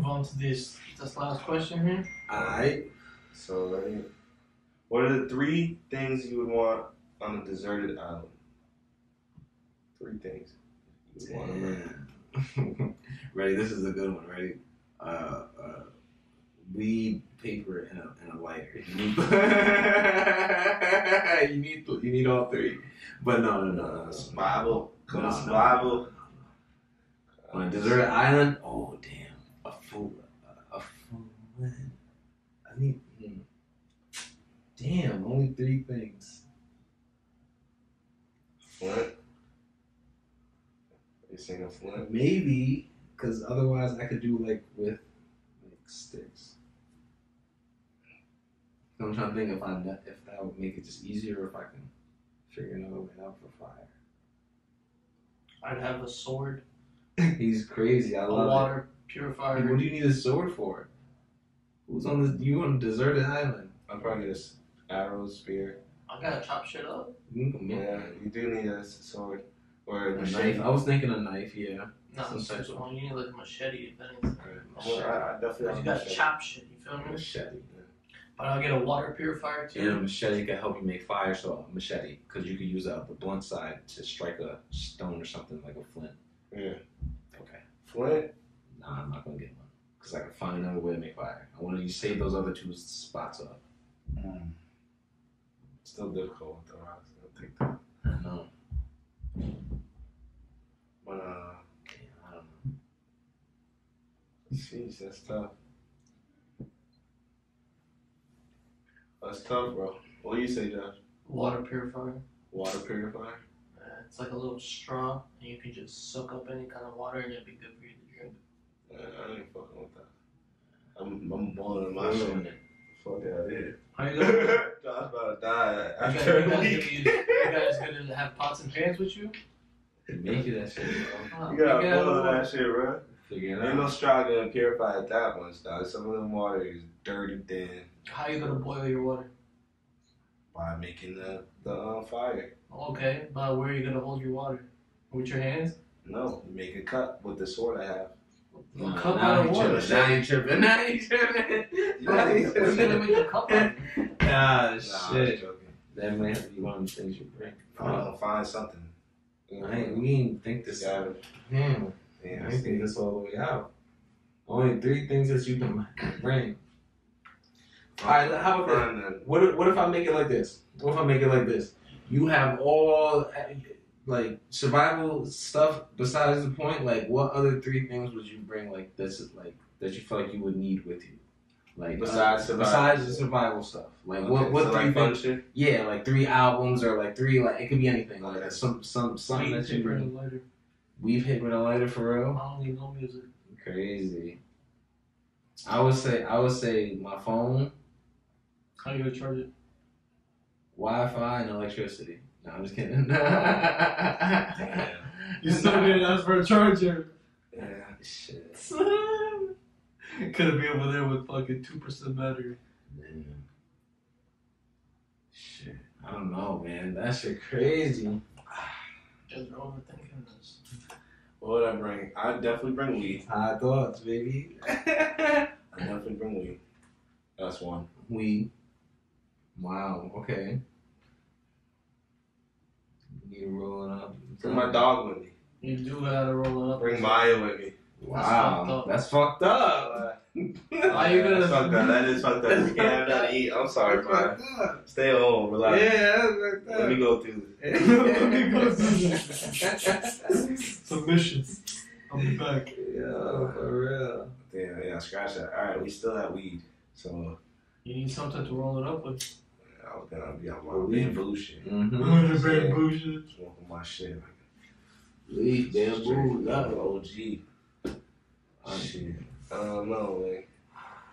on to this last question here. Alright. So, what are the 3 things you would want on a deserted island? 3 things you would want to learn. Ready? This is a good one. Ready? Weed, paper, and a lighter. You need all 3. But no. Survival. Survival. On a deserted island? Oh, damn. A fool. I need. Damn, only 3 things. Flint? You saying a flint? Maybe, because otherwise I could do like with sticks. I'm trying to think if that would make it just easier, or if I can figure another way out for fire. I'd have a sword. He's crazy. I love a water purifier. What do you need a sword for? Who's on this? You on a deserted island? I'm probably just arrows, spear. I gotta chop shit up. Yeah, you do need a sword or a knife. I was thinking a knife. Yeah. No, you need like a machete if anything. Right. I definitely. You gotta chop shit. You feel me? Machete. Yeah. But I'll get a water purifier too. And a machete can help you make fire. So a machete, because you can use the blunt side to strike a stone or something like a flint. Yeah. Okay. Flint? Nah, I'm not gonna get one because I can find another way to make fire. I want to save those other 2 spots up. Still difficult with the rocks. I'll take that. I know. But I don't know. Jeez, that's tough. That's tough, bro. What do you say, Josh? Water purifier. Water purifier? It's like a little straw, and you can just soak up any kind of water, and it'll be good for you to drink. I ain't fucking with that. I'm boiling my shit. Fuck out of here. How you gonna? Josh about to die after You a week. you guys gonna have pots and pans with you? Make you that shit, bro. You gotta boil that shit, bro. Figure it Ain't no out. struggle and purify it that much, dog. Some of them water is dirty thin How you gonna boil your water? by making the fire. Okay, but where are you gonna hold your water? With your hands? No, you make a cup with the sword I have. A cup out of water. Now you tripping. Now you tripping. Where you gonna make a cup out? Ah, Nah, I was shit. joking. That might have to be one of the things you bring. I'm gonna find something. We didn't think this out. Damn. I didn't think this all the way out. Only 3 things that you can bring. Alright, how about this? What if I make it like this? What if I make it like this? You have all like survival stuff besides the point. Like, what other 3 things would you bring? Like this, like that you feel like you would need with you. Like Besides the survival stuff. Like Okay, what so 3 like fun things? shit? Yeah, like 3 albums or like 3 like it could be anything. Like Okay. something that you Lighter. we've hit with a lighter for real. I don't need no music. Crazy. I would say my phone, How you gonna charge it? Wi-Fi, and electricity. No, I'm just kidding. Damn. You still didn't ask for a charger. Yeah. Shit. Could be over there with fucking 2% battery. Man. Shit. I don't know, man. That shit crazy. Just overthinking this. What would I bring? I'd definitely bring weed. High thoughts, baby. I'd definitely bring weed. That's one. Weed. Wow. Okay. You need to roll it up. Bring my dog with me. You do gotta roll it up. Bring Maya with me. Wow. That's fucked up. Why you gonna? That's fucked up. That is fucked up. You can't have nothing to eat. I'm sorry, Maya. Stay home. Relax. Yeah, that's fucked up. Let me go through this. Submissions. I'll be back. Yeah, for real. Yeah, scratch that. All right, we still have weed. So You need something to roll it up with. I was gonna be on my bamboo shit. Mm-hmm. Smoking my shit. Leaf, bamboo, Love love. OG. Shit. I don't know, man.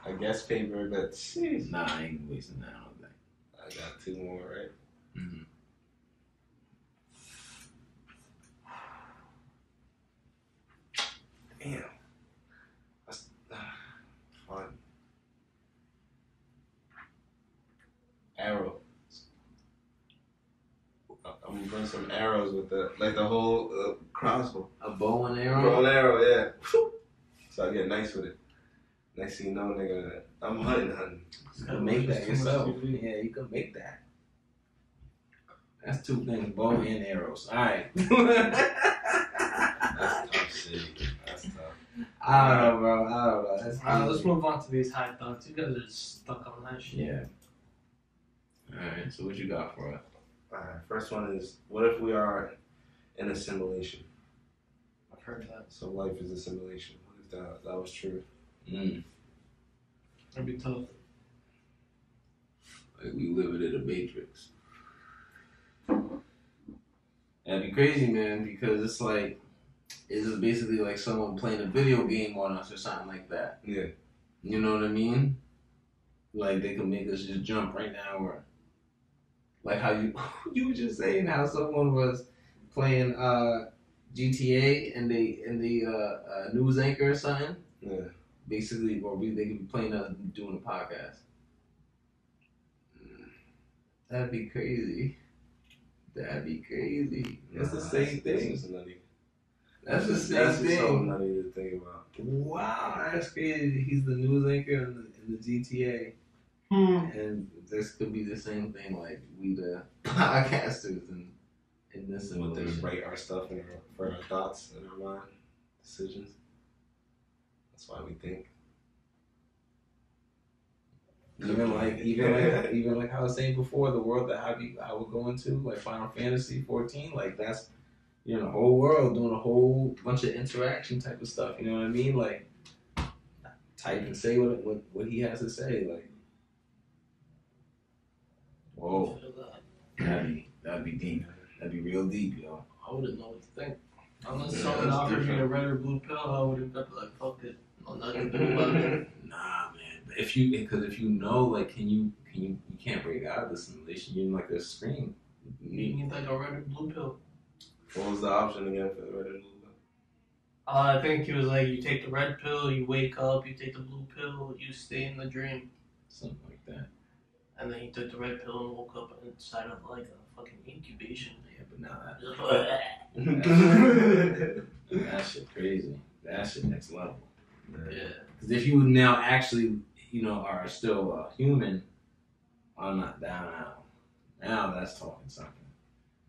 I guess paper, but jeez. Nah, I ain't wasting that on that. I got 2 more, right? Mm-hmm. Damn. That's fun. Arrow. I'm gonna bring some arrows with the whole crossbow. A bow and arrow? Bow and arrow, yeah. So I get nice with it. Next thing you know, nigga, I'm hunting. You can make that yourself. Yeah, you can make that. That's 2 things, bow and arrows. Alright. That's tough shit. That's tough. I don't know, bro. I don't know. That's Let's move on to these high thoughts. You guys are stuck on that shit. Yeah. Alright, so what you got for us? Alright, first one is, what if we are in a simulation? I've heard that. So life is a simulation. What if that was true? That'd be tough. Like we living in a matrix. That'd be crazy, man, because it's like, it's just basically like someone playing a video game on us or something like that. Yeah. You know what I mean? Like they could make us just jump right now, or like how you were just saying how someone was playing GTA and the news anchor or something. Yeah. Basically, or they could be playing us doing a podcast. That'd be crazy. That'd be crazy. That's the same thing. That's the same That's thing. so nutty to think about. Wow, that's crazy. He's the news anchor in the GTA. And this could be the same thing, like we the podcasters in this What they simulation. write our stuff for our thoughts and our mind decisions. That's why we think. Even like how I was saying before, the world that I would go into, like Final Fantasy 14, like that's you're in a whole world doing a whole bunch of interaction type of stuff. You know what I mean? Like type and say what he has to say. Like, whoa, that'd be deep. That'd be real deep, yo. I wouldn't know what to think. Unless someone offered me a red or blue pill, I would have been like, fuck it. No, nothing to do about it. Nah, man, if you know, like, you can't break out of the simulation. You're in like a screen. You need like a red or blue pill. What was the option again for the red and blue pill? I think he was like, you take the red pill, you wake up, you take the blue pill, you stay in the dream. Something like that. And then he took the red pill and woke up inside of like a fucking incubation. Yeah, but now that shit crazy. That shit next level. Yeah. Because if you now actually, are still human, I'm not down now. Now that's talking something.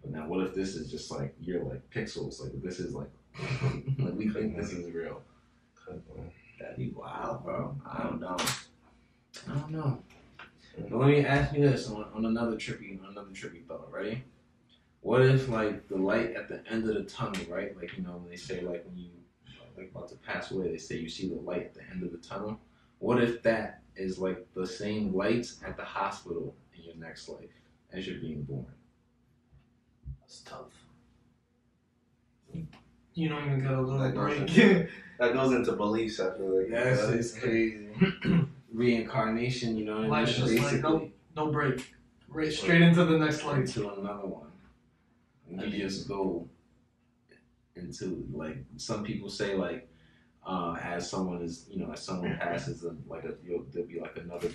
But now what if this is just like, you're like pixels? Like this is like, like we think this is real. That'd be wild, bro. I don't know. But let me ask you this on another trippy thought, ready? What if like the light at the end of the tunnel, right? Like, when they say like when you like about to pass away, they say you see the light at the end of the tunnel. What if that is like the same lights at the hospital in your next life as you're being born? That's tough. You don't even get a little break. That goes into beliefs, I feel like. That's crazy. Reincarnation, you know what I mean? Life's just like, no break. Right straight into the next life. Into another one. And you just go into, like, some people say, like, as someone passes, there'll be like another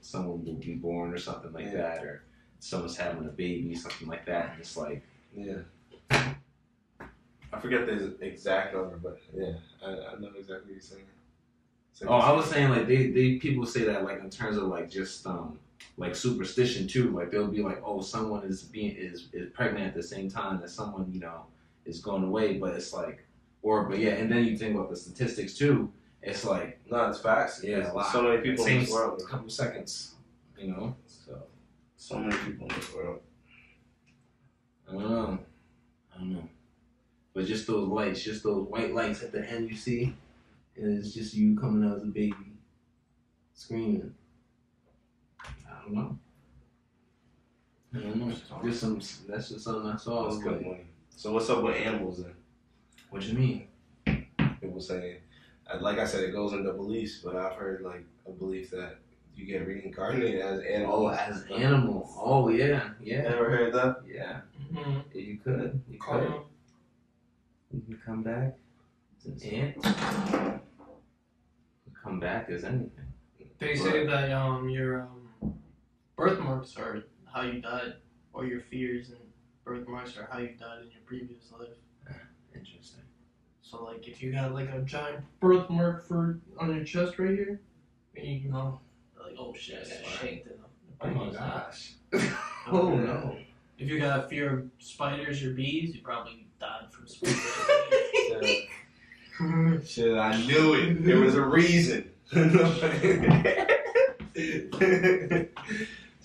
someone will be born or something like that, or someone's having a baby, something like that, and it's like, I forget the exact number, but I know exactly what you're saying. I was saying like they people say that like in terms of like just like superstition too. Like they'll be like, oh, someone is pregnant at the same time that someone is going away, but it's like, and then you think about the statistics too. It's like, no, it's fast. Yeah, a lot. So many people in this world. A couple seconds, So many people in this world. I don't know. But just those lights, just those white lights at the end you see, and it's just you coming out as a baby, screaming. I don't know. That's just something I saw. That's good money. So what's up with animals then? What you mean? People say, like I said, it goes into beliefs, but I've heard like a belief that you get reincarnated as animals. Oh, as animal. Oh, yeah. Ever heard that? Yeah. Mm-hmm. Yeah, you could. You can come back as an ant. You come back as anything. They say that your birthmarks are how you died, or your fears and birthmarks are how you died in your previous life. Interesting. So like if you got like a giant birthmark on your chest right here, you know, like, oh shit, I got shanked in them. Oh my gosh. Oh no. If you got a fear of spiders or bees, you probably died from spiders. Shit, I knew it. There was a reason. So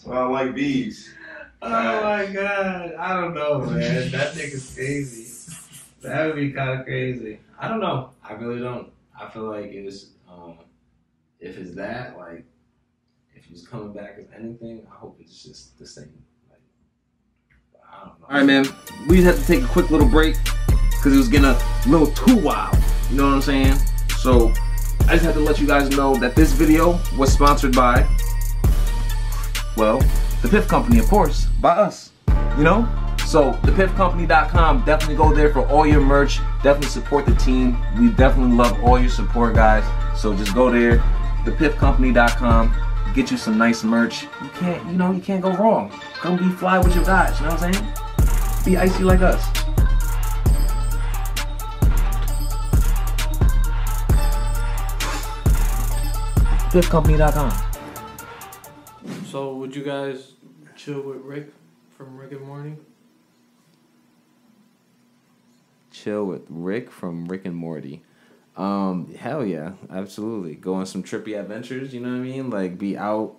I don't like bees. Oh my god. I don't know, man. That nigga's crazy. That would be kind of crazy. I don't know. I really don't. I feel like it's, if it's that, like, if he's coming back as anything, I hope it's just the same. Like, I don't know. All right, man. We just had to take a quick little break because it was getting a little too wild. You know what I'm saying? So I just had to let you guys know that this video was sponsored by, well, the Piff Company, of course, by us. You know? So, thepiffcompany.com, definitely go there for all your merch. Definitely support the team. We definitely love all your support, guys. So just go there, thepiffcompany.com, get you some nice merch. You can't go wrong. Come be fly with your guys, you know what I'm saying? Be icy like us. Piffcompany.com. So, would you guys chill with Rick from Rick and Morty? Chill with Rick from Rick and Morty. Hell yeah, absolutely. Go on some trippy adventures, you know what I mean? Like be out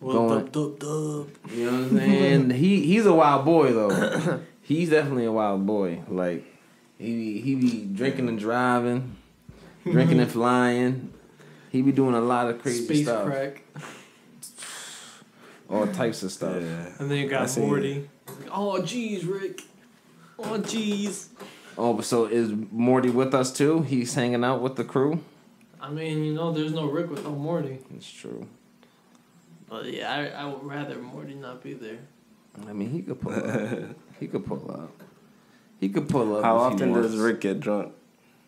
going. Dub. You know what I'm saying? He's a wild boy though. He's definitely a wild boy. Like he be drinking and driving, drinking and flying. He be doing a lot of crazy Space stuff. crack. All types of stuff. Yeah. And then you got Morty. Oh jeez, Rick. Oh jeez. Oh, so is Morty with us too? He's hanging out with the crew? I mean, you know, there's no Rick without Morty. It's true. But yeah, I would rather Morty not be there. I mean, he could pull up. He could pull up. How often does Rick get drunk?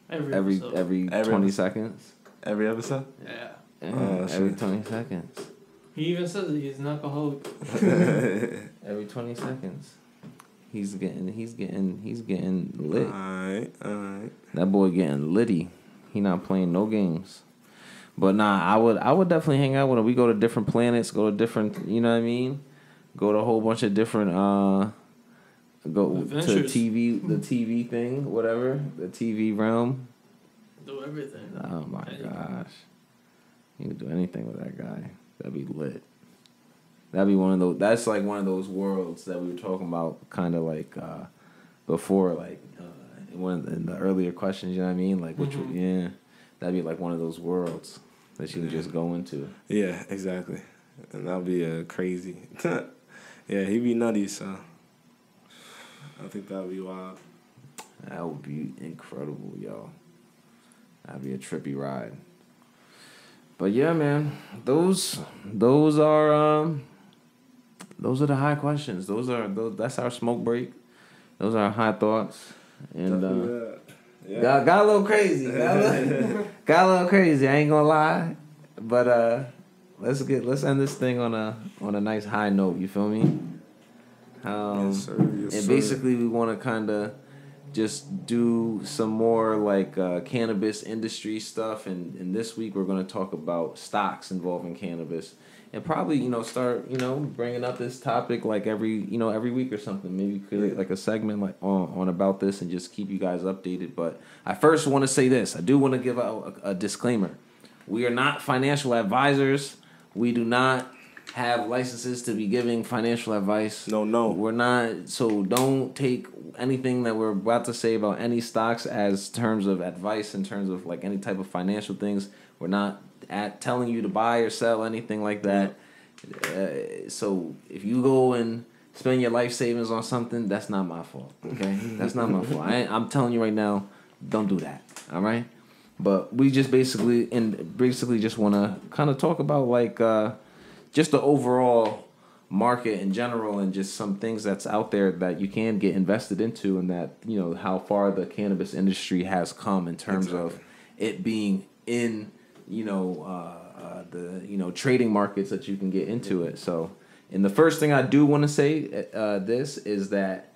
Every 20 seconds. Every episode? Yeah. Every 20 seconds. He even says that he's an alcoholic. Every 20 seconds. He's getting lit. Alright. That boy getting litty. He not playing no games. But nah, I would definitely hang out with him. We go to different planets, go to different, you know what I mean? Go to a whole bunch of different go adventures. To the TV thing, whatever, the TV realm. Do everything. Oh my gosh. You can do anything with that guy. That'd be lit. That'd be one of those. That's like one of those worlds that we were talking about, kind of like before, like in the earlier questions. You know what I mean? Like, that'd be like one of those worlds that you can just go into. Yeah, exactly. And that'd be crazy. Yeah, he'd be nutty. So I think that'd be wild. That would be incredible, yo. That'd be a trippy ride. But yeah, man, those are the high questions. That's our smoke break. Those are our high thoughts. And got a little crazy. Got a little crazy. I ain't gonna lie. But let's end this thing on a nice high note. You feel me? Yes, sir. And basically, we want to kind of just do some more like cannabis industry stuff. And this week we're going to talk about stocks involving cannabis. And probably, start, bringing up this topic like every week or something. Maybe create like a segment like on about this and just keep you guys updated. But I first want to say this. I do want to give out a disclaimer. We are not financial advisors. We do not have licenses to be giving financial advice. No. We're not. So don't take anything that we're about to say about any stocks as terms of advice in terms of like any type of financial things. We're not telling you to buy or sell anything like that. So if you go and spend your life savings on something, that's not my fault. Okay, that's not my fault. I'm telling you right now, don't do that. All right. But we just basically just want to kind of talk about like just the overall market in general and just some things that's out there that you can get invested into and that how far the cannabis industry has come in terms of it being in the trading markets that you can get into it. So, and the first thing I do want to say this is that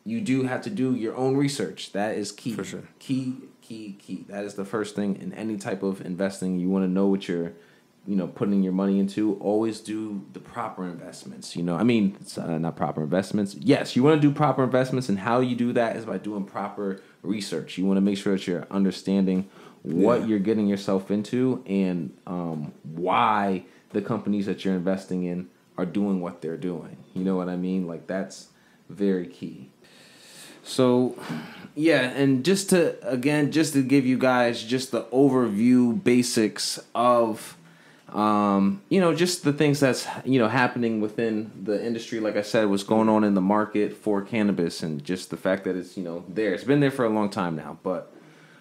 you do have to do your own research. That is key. For sure. Key. That is the first thing in any type of investing. You want to know what you're, putting your money into. Always do the proper investments. It's not proper investments. Yes, you want to do proper investments, and how you do that is by doing proper research. You want to make sure that you're understanding what you're getting yourself into and why the companies that you're investing in are doing what they're doing. You know what I mean? Like, that's very key. So, yeah, and just to give you guys just the overview basics of, just the things that's, happening within the industry. Like I said, what's going on in the market for cannabis and just the fact that it's, there. It's been there for a long time now. But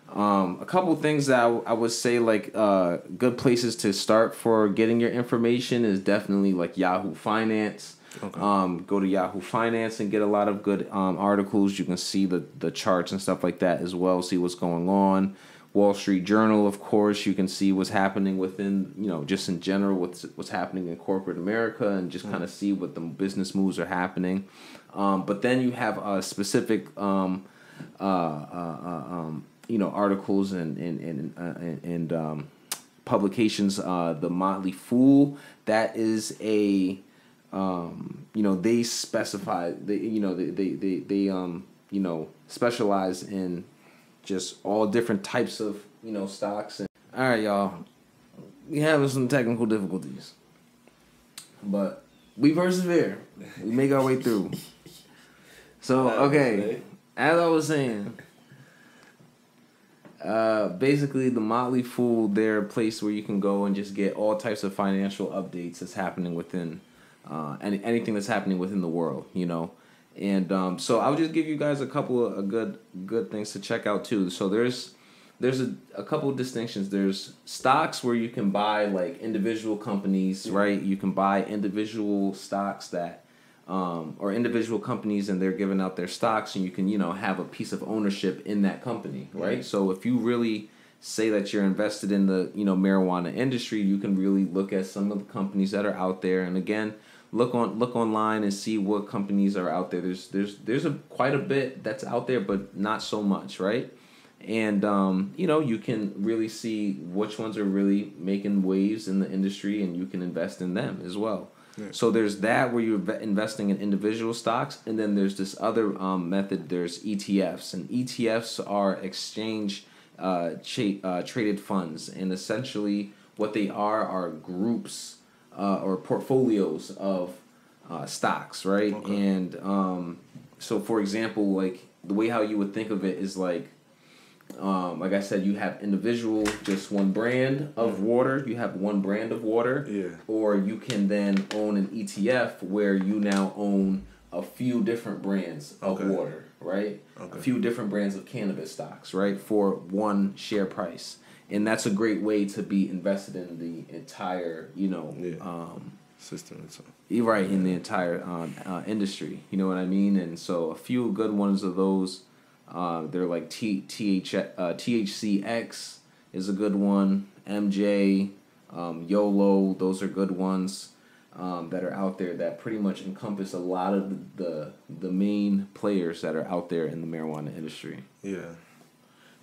a couple of things that I would say, like, good places to start for getting your information is definitely like Yahoo Finance. Okay. Go to Yahoo Finance and get a lot of good articles. You can see the charts and stuff like that as well. See what's going on. Wall Street Journal, of course, you can see what's happening within, just in general, what's happening in corporate America, and just kind of see what the business moves are happening. But then you have specific, articles and publications. The Motley Fool, that is a they specify they specialize in just all different types of stocks. And all right, y'all, we having some technical difficulties, but we persevere. We make our way through. So okay, as I was saying, basically the Motley Fool, they're a place where you can go and just get all types of financial updates that's happening within anything that's happening within the world, And so I'll just give you guys a couple of good things to check out too. So there's there's a couple of distinctions. There's stocks where you can buy like individual companies, right? You can buy individual stocks that, or individual companies, and they're giving out their stocks, and you can, have a piece of ownership in that company, right? So if you really say that you're invested in the, marijuana industry, you can really look at some of the companies that are out there, and again, look online and see what companies are out there. There's quite a bit that's out there, but not so much, right? And you can really see which ones are really making waves in the industry, and you can invest in them as well. Yeah. So there's that where you're investing in individual stocks, and then there's this other method. There's ETFs, and ETFs are exchange traded funds, and essentially what they are groups or portfolios of stocks, right? Okay. And so for example, like the way how you would think of it is like I said, you have individual, just one brand of water. You have one brand of water. Yeah. Or you can then own an ETF where you now own a few different brands of water, right? Okay. A few different brands of cannabis stocks, right? For one share price. And that's a great way to be invested in the entire, system itself. Right, in the entire industry. You know what I mean? And so a few good ones of those. They're like THCX is a good one. MJ, YOLO, those are good ones that are out there that pretty much encompass a lot of the main players that are out there in the marijuana industry. Yeah.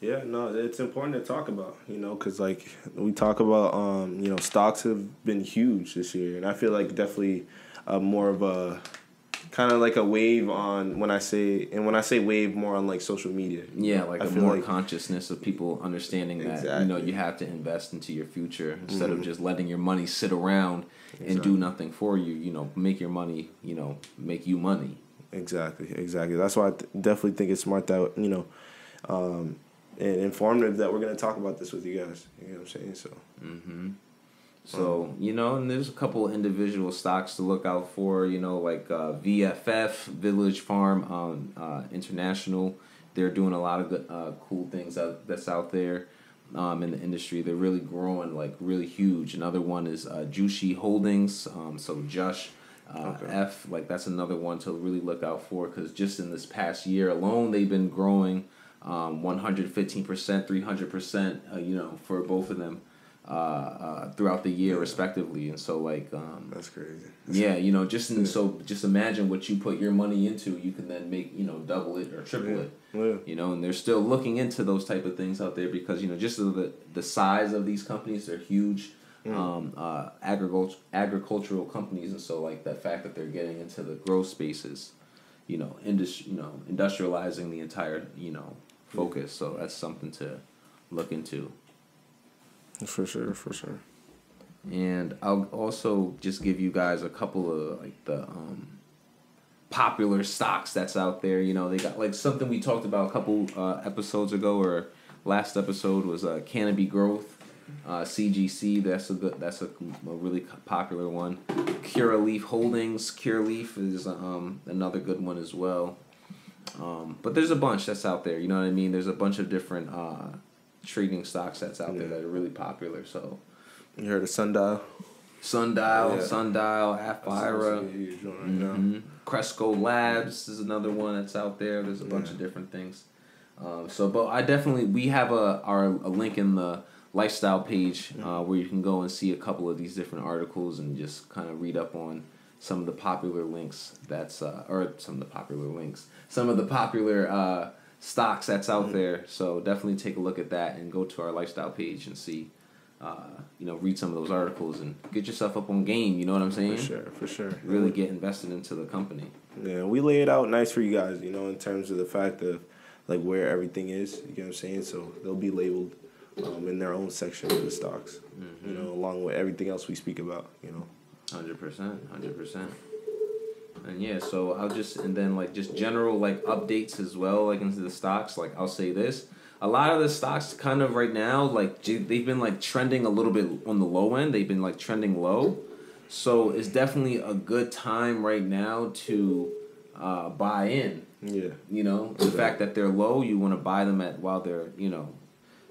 Yeah, no, it's important to talk about, because like we talk about, stocks have been huge this year, and I feel like definitely more of a kind of like a wave on when I say wave more on like social media. Yeah, like a more consciousness of people understanding that, you have to invest into your future instead of just letting your money sit around and do nothing for you, make your money, make you money. Exactly. That's why I definitely think it's smart that, and informative that we're going to talk about this with you guys. You know what I'm saying? So. Mm-hmm. So, and there's a couple of individual stocks to look out for, like VFF, Village Farm International. They're doing a lot of good, cool things that's out there in the industry. They're really growing, like really huge. Another one is Jushi Holdings, so Jush. F, like that's another one to really look out for, because just in this past year alone, they've been growing 115%, 300%, for both of them throughout the year respectively. And so like that's crazy. Just imagine what you put your money into, you can then make double it or triple it. And they're still looking into those type of things out there because just the size of these companies, they're huge. Agricultural companies, and so like the fact that they're getting into the growth spaces, industrializing the entire focus. So that's something to look into. For sure. And I'll also just give you guys a couple of like the popular stocks that's out there. They got like something we talked about a couple episodes ago, or last episode was Canopy Growth. CGC, that's a really popular one. Curaleaf Holdings, Curaleaf is another good one as well. But there's a bunch that's out there, you know what I mean? There's a bunch of different trading stocks that's out there that are really popular. So you heard of Sundial, Aspira, Cresco Labs is another one that's out there. There's a bunch of different things. But we have a link in the lifestyle page where you can go and see a couple of these different articles and just kind of read up on some of the popular links some of the popular stocks that's out there. So definitely take a look at that and go to our lifestyle page and see read some of those articles and get yourself up on game, you know what I'm saying? For sure. Really get invested into the company. Yeah, we lay it out nice for you guys, in terms of the fact of like where everything is, you get what I'm saying? So they'll be labeled in their own section of the stocks, along with everything else we speak about, 100%. And so I'll just general like updates as well, like into the stocks. Like I'll say this, a lot of the stocks kind of right now, like they've been like trending a little bit on the low end. They've been like trending low. So it's definitely a good time right now to buy in. Yeah. The fact that they're low, you want to buy them while they're,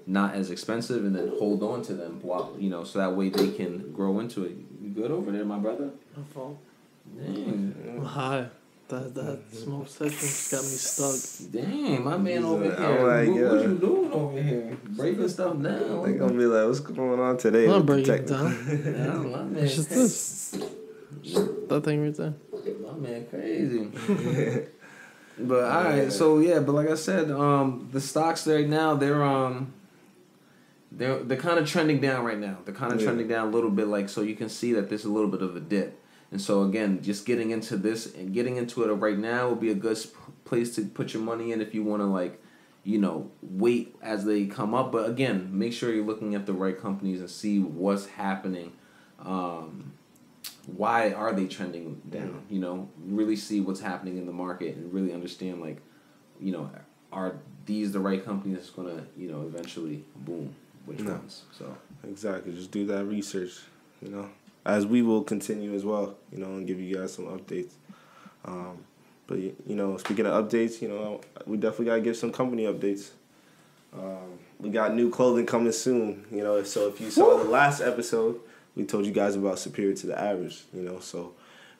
not as expensive, and then hold on to them while, you know, so that way they can grow into it. You good over there, my brother? No fault. Dang. I'm high. That smoke section just got me stuck. Dang, my man over here. Like, what you doing over here? Breaking stuff down. They gonna be like, what's going on today? I'm not breaking it down. My man. It's just this. That thing right there. My man crazy. But all right, so yeah, but like I said, the stocks right now they're kind of trending down right now. They're kind of trending down a little bit, like, so you can see that there's a little bit of a dip. And so again, just getting into this and getting into it right now will be a good place to put your money in if you want to, like, you know, wait as they come up. But again, make sure you're looking at the right companies and see what's happening. Why are they trending down? You know, really see what's happening in the market and really understand, like, you know, are these the right companies that's gonna, you know, eventually boom? Which ones? So exactly, just do that research. You know, as we will continue as well. You know, and give you guys some updates. But you know, speaking of updates, you know, we definitely gotta give some company updates. We got new clothing coming soon. You know, so if you saw the last episode, we told you guys about Superior to the Average, you know, so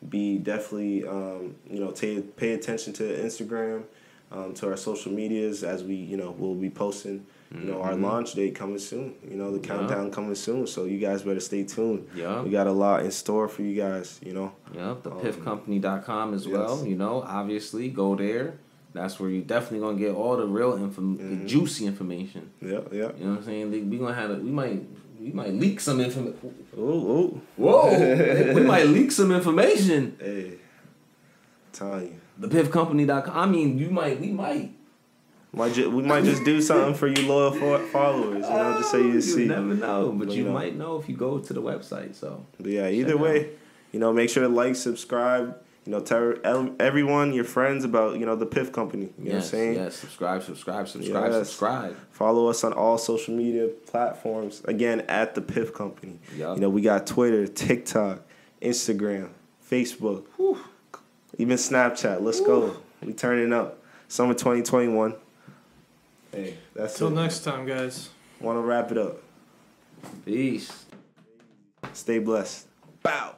be definitely, you know, pay attention to Instagram, to our social medias as we, you know, we'll be posting, you know, our launch date coming soon, you know, the countdown coming soon, so you guys better stay tuned. Yeah. We got a lot in store for you guys, you know. Yeah, the piffcompany.com as well, you know, obviously go there. That's where you're definitely going to get all the real the juicy information. Yeah. You know what I'm saying? We going to have we might leak some information. Whoa. We might leak some information. Hey, telling you. The piffcompany.com. I mean, we might just do something for you loyal followers, you know, just so you see. You never know, but you might know if you go to the website. So. But yeah, either way, you know, make sure to like, subscribe. You know, tell everyone, your friends about, you know, the Piff Company. You know what I'm saying? Yes, subscribe. Follow us on all social media platforms. Again, at the Piff Company. Yep. You know, we got Twitter, TikTok, Instagram, Facebook, even Snapchat. Let's go. We turning up. Summer 2021. Hey, that's it. Till next time, guys. Want to wrap it up. Peace. Stay blessed. Bow.